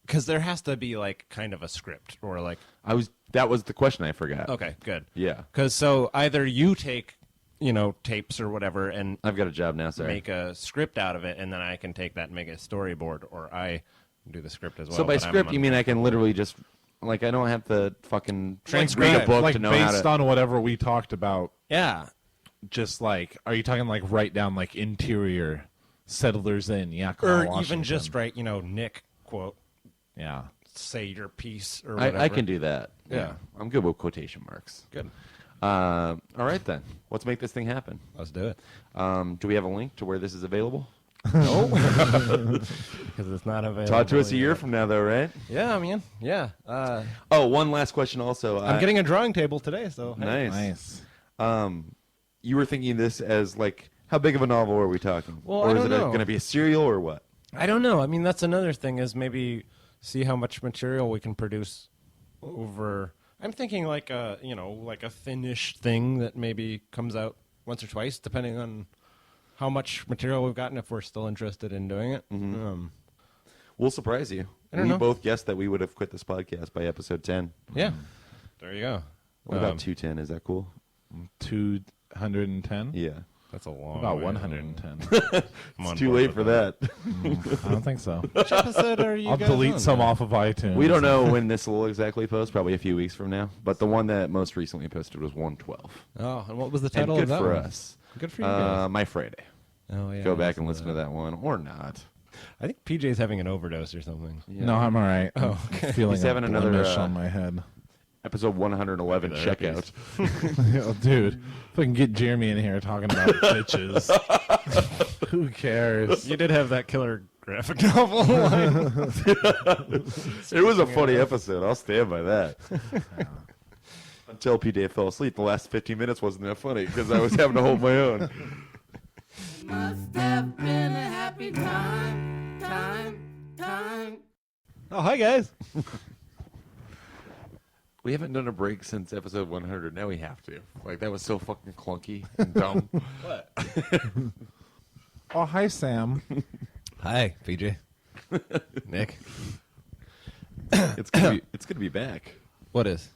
because there has to be like kind of a script or like. That was the question I forgot. Okay, good. Yeah. Because so either you take, tapes or whatever, and I've got a job now, sorry. make a script out of it, and then I can take that and make a storyboard, or I do the script as well. So by but script, you mean I can literally just, like, I don't have to fucking read a book like to know how based to... on whatever we talked about. Yeah. Just like, are you talking like write down like interior settlers in Yakima, Or Washington? even just write, Nick quote, Yeah. say your piece or whatever. I can do that. Yeah. I'm good with quotation marks. Good. All right, then. Let's make this thing happen. Let's do it. Do we have a link to where this is available? No. Because it's not available. Talk to us a year from now, though, right? Yeah, man. Yeah. Oh, one last question also. I'm getting a drawing table today, so. Hey. Nice. Nice. You were thinking this as, like, how big of a novel are we talking? Well, or I is don't it know. going to be a serial or what? I don't know. I mean, that's another thing is maybe see how much material we can produce over. I'm thinking like a, like a finished thing that maybe comes out once or twice, depending on how much material we've gotten, if we're still interested in doing it. Mm-hmm. We'll surprise you. I don't we know. both guessed that we would have quit this podcast by episode 10. Yeah. There you go. What about 210? Is that cool? 210? Yeah. That's a long About way. 110. It's too late for that. I don't think so. Which episode are you I'll guys delete on some now? off of iTunes. We don't know when this will exactly post, probably a few weeks from now. But the one that most recently posted was 112. Oh, and what was the And title good of that for one? us. Good for you guys. My Friday. Oh, yeah. Go back and listen to that one, or not. I think PJ's having an overdose or something. Yeah. No, I'm all right. Oh, I'm feeling He's a having another, blemish on my head. Episode 111 checkout. Yo, dude, if I can get Jeremy in here talking about bitches, who cares? You did have that killer graphic novel line. It was a funny episode. I'll stand by that. Until PJ fell asleep. The last 15 minutes wasn't that funny because I was having to hold my own. Must have been a happy time. Oh, hi, guys. We haven't done a break since episode 100. Now we have to. Like, that was so fucking clunky and dumb. What? Oh, hi, Sam. Hi, PJ. Nick. It's gonna be back. What is?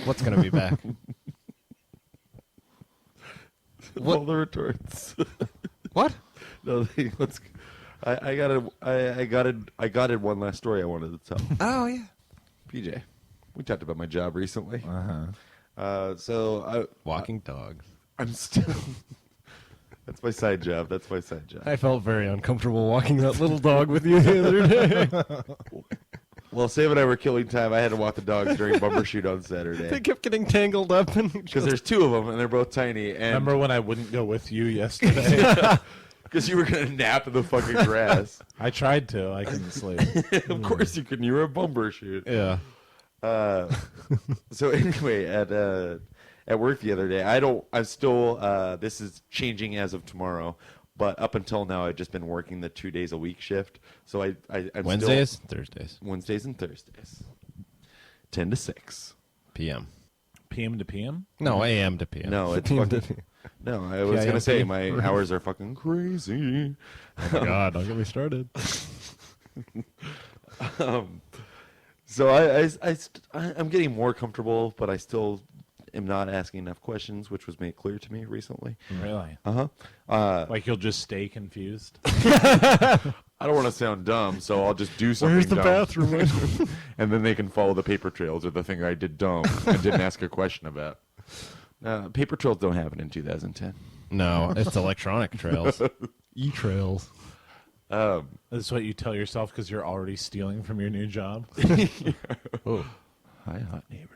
What's going to be back? What? All the retorts. What? No, I got it. One last story I wanted to tell. Oh, yeah. PJ, we talked about my job recently. Uh-huh. So Walking dogs. I'm still. That's my side job. I felt very uncomfortable walking that little dog with you the other day. Well, Sam and I were killing time. I had to walk the dogs during bumper shoot on They Saturday kept getting tangled up. because there's two of them and they're both tiny. And Remember when I wouldn't go with you yesterday? because you were gonna nap in the fucking grass. I tried to. I couldn't sleep. Of course you couldn't. You were a bumper shoot. Yeah. So anyway, at work the other day, I'm still. This is changing as of tomorrow, but up until now, I've just been working the 2 days a week shift. So I'm Wednesdays, Thursdays, Wednesdays and Thursdays, 10 to 6 PM. PM to PM? No, AM to PM. No, it's PM to fucking- PM. No, I was gonna say my hours are fucking crazy. Oh my God, don't get me started. So I'm getting more comfortable, but I still am not asking enough questions, which was made clear to me recently. Really? Like you'll just stay confused? I don't want to sound dumb, so I'll just do something Where's the dumb. bathroom? And then they can follow the paper trails or the thing I did dumb and didn't ask a question about. Paper trails don't happen in 2010. No, it's electronic trails. E-trails. That's what you tell yourself because you're already stealing from your new job? Oh, hi, hot neighbor.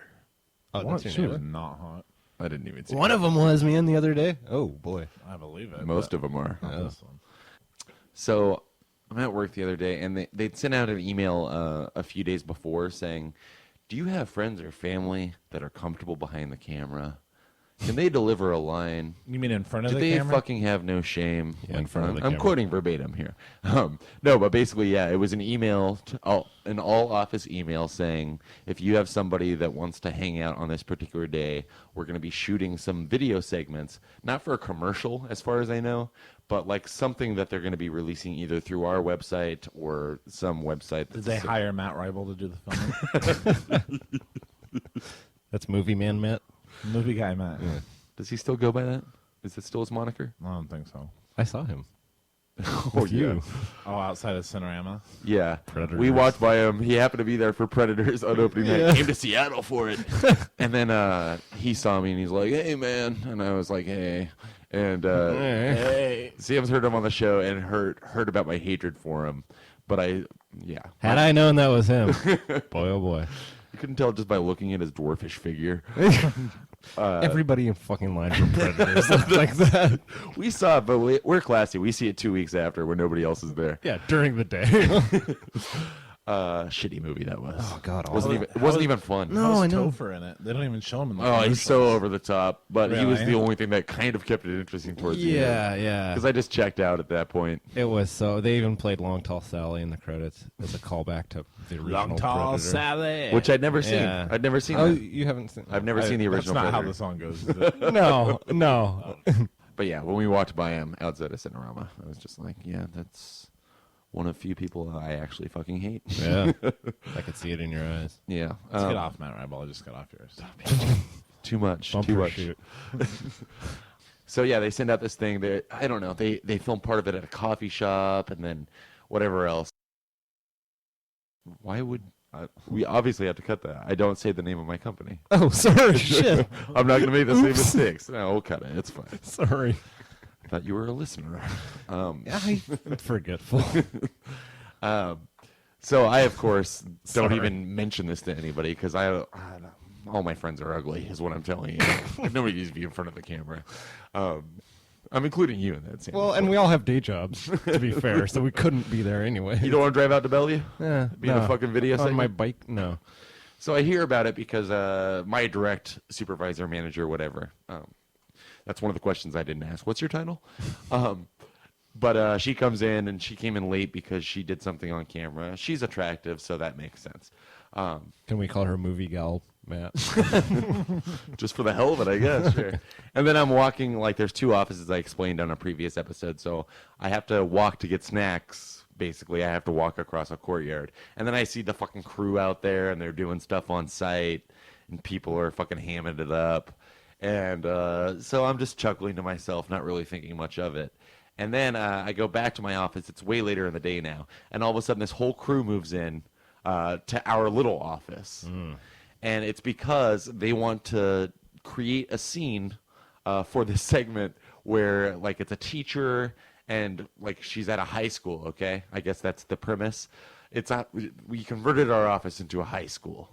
Oh, What? that's She your was neighbor? not hot. I didn't even see One of them was, man, the other day. Oh, boy. I believe it. Most of them are. Not this one. So I'm at work the other day, and they'd sent out an email a few days before saying, do you have friends or family that are comfortable behind the camera? Can they deliver a line? You mean in front of Do the they camera? fucking have no shame? Yeah, in front of the I'm camera. quoting verbatim here. No, but basically, yeah, it was an email, an all-office email saying, if you have somebody that wants to hang out on this particular day, we're going to be shooting some video segments, not for a commercial, as far as I know, but like something that they're going to be releasing either through our website or some website. Did they hire Matt Ribel to do the filming? That's Movie Man Matt. Movie guy Matt. Yeah. Does he still go by that? Is it still his moniker? I don't think so. I saw him. Oh, you. Oh, outside of Cinerama? Yeah. Predators. We walked by him. He happened to be there for Predators on opening night. Yeah. Came to Seattle for it. And then he saw me and he's like, hey, man. And I was like, hey. And Hey. Sam's heard him on the show and heard about my hatred for him. But Had I known that was him, boy, oh boy. You couldn't tell just by looking at his dwarfish figure. Everybody in fucking line for Predators looked like that. We saw it, but we're classy. We see it 2 weeks after when nobody else is there. Yeah, during the day. Shitty movie that was. Oh, God, It wasn't even fun. No, How's I know. Topher in it? They don't even show him in the Oh, he's so commercials. over the top. But he was Really? the only thing that kind of kept it interesting towards the end. Yeah. Because I just checked out at that point. It was so. They even played Long Tall Sally in the credits as a callback to the original Long Tall Predator. Sally. Which I'd never seen. Yeah. I'd never seen Oh, that. you haven't seen? I've never seen the That's original not how Predator. the song goes. Is it? No. But yeah, when we walked by him outside of Cinerama, I was just like, yeah, that's one of few people I actually fucking hate. Yeah, I could see it in your eyes. Yeah. Let's get off Matt Ribel. I just got off yours. Too much. Bumper Too much. shoot. So yeah, they send out this thing. I don't know. They film part of it at a coffee shop and then whatever else. Why would we obviously have to cut that? I don't say the name of my company. Oh, sorry. Shit. I'm not going to make the same mistakes. No, we'll cut it. It's fine. Sorry. I thought you were a listener. I'm forgetful. So I, of course, don't Sorry. even mention this to anybody because all my friends are ugly, is what I'm telling you. Nobody needs to be in front of the camera. I'm including you in that. Sam. Well, and we all have day jobs, to be fair, so we couldn't be there anyway. You don't want to drive out to Bellevue? Yeah, Be in a fucking video on segment? my bike? No. So I hear about it because my direct supervisor, manager, whatever. That's one of the questions I didn't ask. What's your title? But she comes in, and she came in late because she did something on camera. She's attractive, so that makes sense. Can we call her movie gal, Matt? Just for the hell of it, I guess. Sure. And then I'm walking, like, there's two offices I explained on a previous episode, so I have to walk to get snacks. Basically, I have to walk across a courtyard. And then I see the fucking crew out there, and they're doing stuff on site, and people are fucking hamming it up. And so I'm just chuckling to myself, not really thinking much of it. And then I go back to my office. It's way later in the day now. And all of a sudden, this whole crew moves in to our little office. And it's because they want to create a scene for this segment where, like, it's a teacher and, like, she's at a high school, okay? I guess that's the premise. We converted our office into a high school.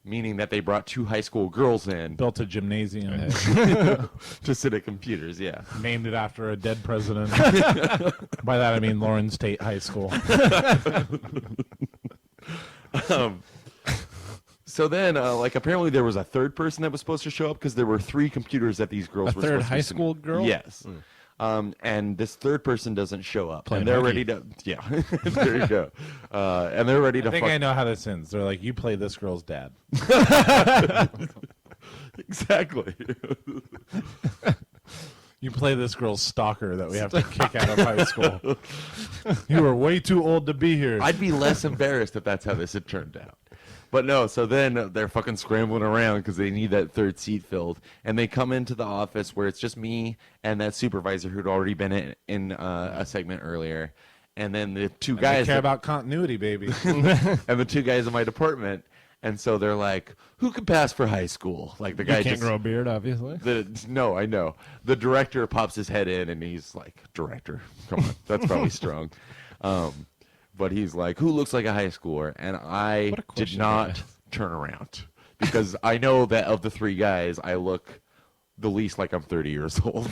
Meaning that they brought two high school girls in Built a gymnasium. to sit at computers, yeah. Named it after a dead president. By that I mean Lawrence Tate High School. So then, like, apparently there was a third person that was supposed to show up because there were three computers that these girls A were third supposed to high be school girl? Yes. And this third person doesn't show up. Playing and they're hockey. ready to, yeah, there you go. And they're ready to I think fuck. I know how this ends. They're like, you play this girl's dad. Exactly. You play this girl's stalker that we have to kick out of high school. You were way too old to be here. I'd be less embarrassed if that's how this had turned out. But no, so then they're fucking scrambling around because they need that third seat filled. And they come into the office where it's just me and that supervisor who'd already been in a segment earlier. And then the two I guys. care about continuity, baby. And the two guys in my department. And so they're like, who could pass for high school? Like the guy You can't just. grow a beard, obviously. No, I know. The director pops his head in and he's like, director, come on. That's probably strong. But he's like, who looks like a high schooler? And I What a did question not to ask. turn around because I know that of the three guys, I look the least like I'm 30 years old.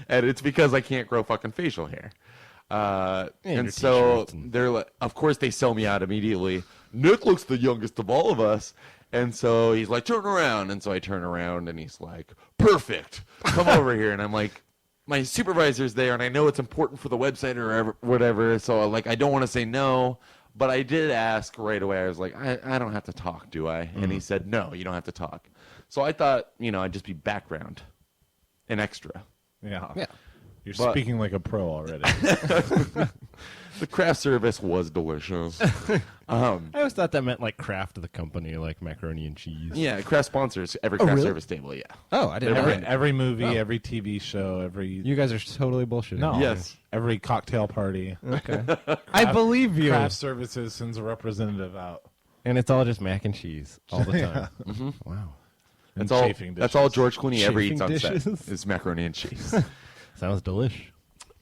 And it's because I can't grow fucking facial hair. your And so t-shirts and- they're like, of course they sell me out immediately. Nick looks the youngest of all of us. And so he's like, turn around. And so I turn around, and he's like, perfect. Come over here. And I'm like, my supervisor's there, and I know it's important for the website or whatever. So, like, I don't want to say no. But I did ask right away. I was like, I don't have to talk, do I? And he said, no, you don't have to talk. So I thought, I'd just be background and extra. Yeah. Yeah. You're But- speaking like a pro already. The craft service was delicious. I always thought that meant like Kraft, the company, like macaroni and cheese. Yeah, craft sponsors every craft really? service table, yeah. Oh, I didn't know that. every movie, Oh. every TV show, every You guys are totally bullshitting. no, Yes. every cocktail party. Okay. I believe you. Craft Services sends a representative out. And it's all just mac and cheese all the time. Wow. And That's all. chafing That's all dishes. George Clooney ever Chafing eats on dishes? set is macaroni and cheese. Sounds delish.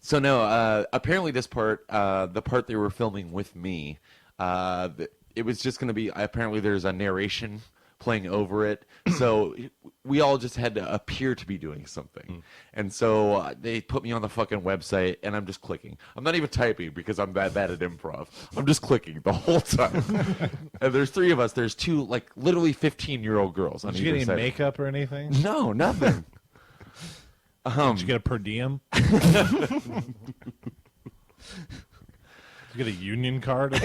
So no, apparently this part, the part they were filming with me, it was just going to be. Apparently, there's a narration playing over it, so we all just had to appear to be doing something. And so they put me on the fucking website, and I'm just clicking. I'm not even typing because I'm that bad at improv. I'm just clicking the whole time. And there's 3 of us. There's 2, like literally 15-year-old girls on Did you get either any side. makeup or anything? No, nothing. Did you get a per diem? Did you get a union card?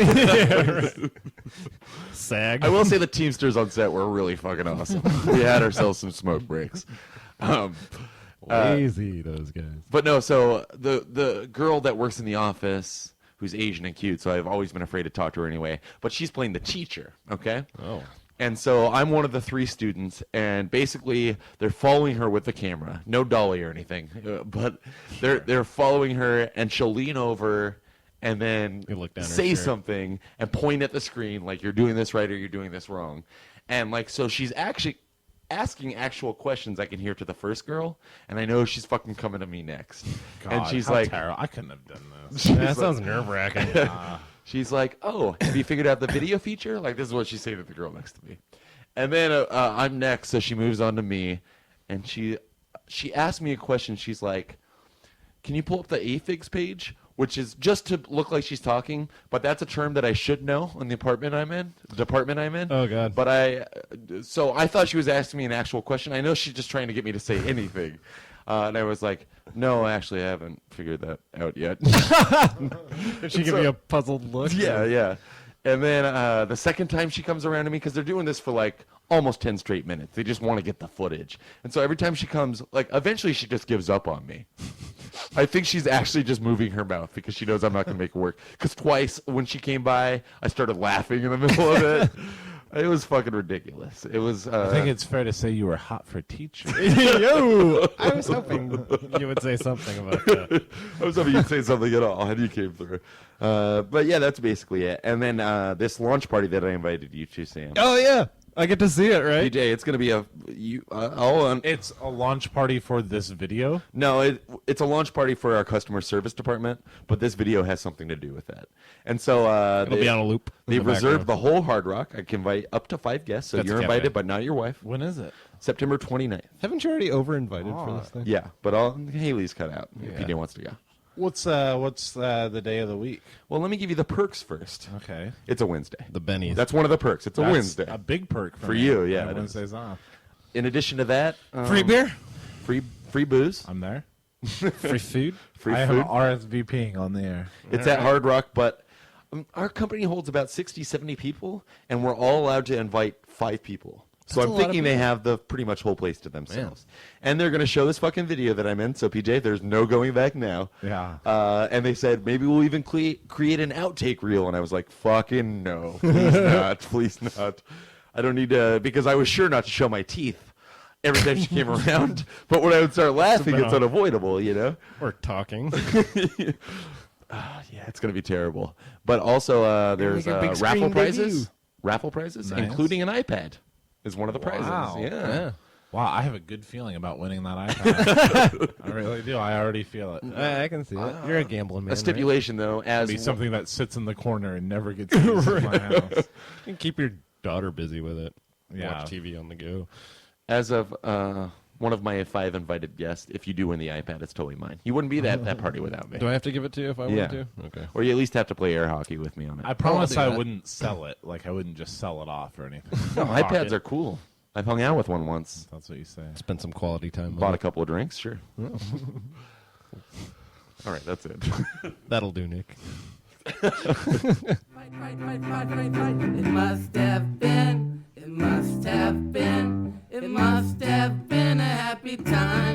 SAG. I will say the Teamsters on set were really fucking awesome. We had ourselves some smoke breaks. Lazy, those guys. But no, so the girl that works in the office, who's Asian and cute, so I've always been afraid to talk to her anyway, but she's playing the teacher, okay? Oh. And so I'm one of the 3 students, and basically they're following her with the camera. No dolly or anything, but they're following her, and she'll lean over and then You look down her say shirt. something and point at the screen like you're doing this right or you're doing this wrong. And like so she's actually asking actual questions I can hear to the first girl, and I know she's fucking coming to me next. God, and she's how like terrible. I couldn't have done this. she's That like- sounds nerve wracking. She's like, "Oh, have you figured out the video feature?" Like this is what she's saying to the girl next to me. And then I'm next, so she moves on to me, and she asked me a question. She's like, "Can you pull up the AFIGS page?" Which is just to look like she's talking, but that's a term that I should know in the department I'm in. Oh, God. But so I thought she was asking me an actual question. I know she's just trying to get me to say anything. And I was like, no, actually, I haven't figured that out yet. Did she give you a puzzled look? Yeah. And then the second time she comes around to me, because they're doing this for like almost 10 straight minutes. They just want to get the footage. And so every time she comes, like eventually she just gives up on me. I think she's actually just moving her mouth because she knows I'm not going to make it work. Because twice when she came by, I started laughing in the middle of it. It was fucking ridiculous. It was. I think it's fair to say you were hot for teacher. Yo! I was hoping you would say something about that. I was hoping you'd say something at all, and you came through. But yeah, that's basically it. And then this launch party that I invited you to, Sam. Oh, yeah. I get to see it, right? PJ, it's gonna be It's a launch party for this video. No, it's a launch party for our customer service department, but this video has something to do with that. And so It'll be on a loop. in They've the reserved background. the whole Hard Rock. I can invite up to 5 guests, so That's you're a cafe. invited, but not your wife. When is it? September 29th. Haven't you already over-invited for this thing? Yeah, but Haley's cut out. If PJ wants to go. What's the day of the week? Well, let me give you the perks first. Okay. It's a Wednesday. The Bennies. That's one of the perks. It's a That's Wednesday. a big perk For me. you, yeah, My it is. Wednesday's off. In addition to that, free beer? free booze, I'm there. Free food? free I food. am RSVPing on the air. It's at Hard Rock, but our company holds about 60, 70 people, and we're all allowed to invite 5 people. So That's a I'm lot of thinking they people. have the pretty much whole place to themselves. And they're going to show this fucking video that I'm in. So, PJ, there's no going back now. Yeah. And they said, maybe we'll even create an outtake reel. And I was like, fucking no. Please not. Please not. I don't need to, because I was sure not to show my teeth every time she came around. But when I would start laughing, it's unavoidable, you know? Or talking. Yeah, it's going to be terrible. But also, there's make a big raffle screen prizes. debut. Raffle prizes, Nice. including an iPad, is one of the prizes. Wow. Yeah. Wow, I have a good feeling about winning that iPad. I really do. I already feel it. I can see it. You're a gambling man. A stipulation, though, as Be something that sits in the corner and never gets used in my house. Right? You can keep your daughter busy with it. Yeah. Watch TV on the go. as of one of my 5 invited guests. If you do win the iPad, it's totally mine. You wouldn't be at that party without me. Do I have to give it to you if I Yeah. want to? Okay. Or you at least have to play air hockey with me on it. I promise do I that. wouldn't sell it. Like I wouldn't just sell it off or anything. No, Pocket. iPads are cool. I've hung out with one once. That's what you say. Spend some quality time. Bought a With couple of drinks, sure. All right, that's it. it. That'll do, Nick. Fight. It must have been, it must have been, it must have been a happy time.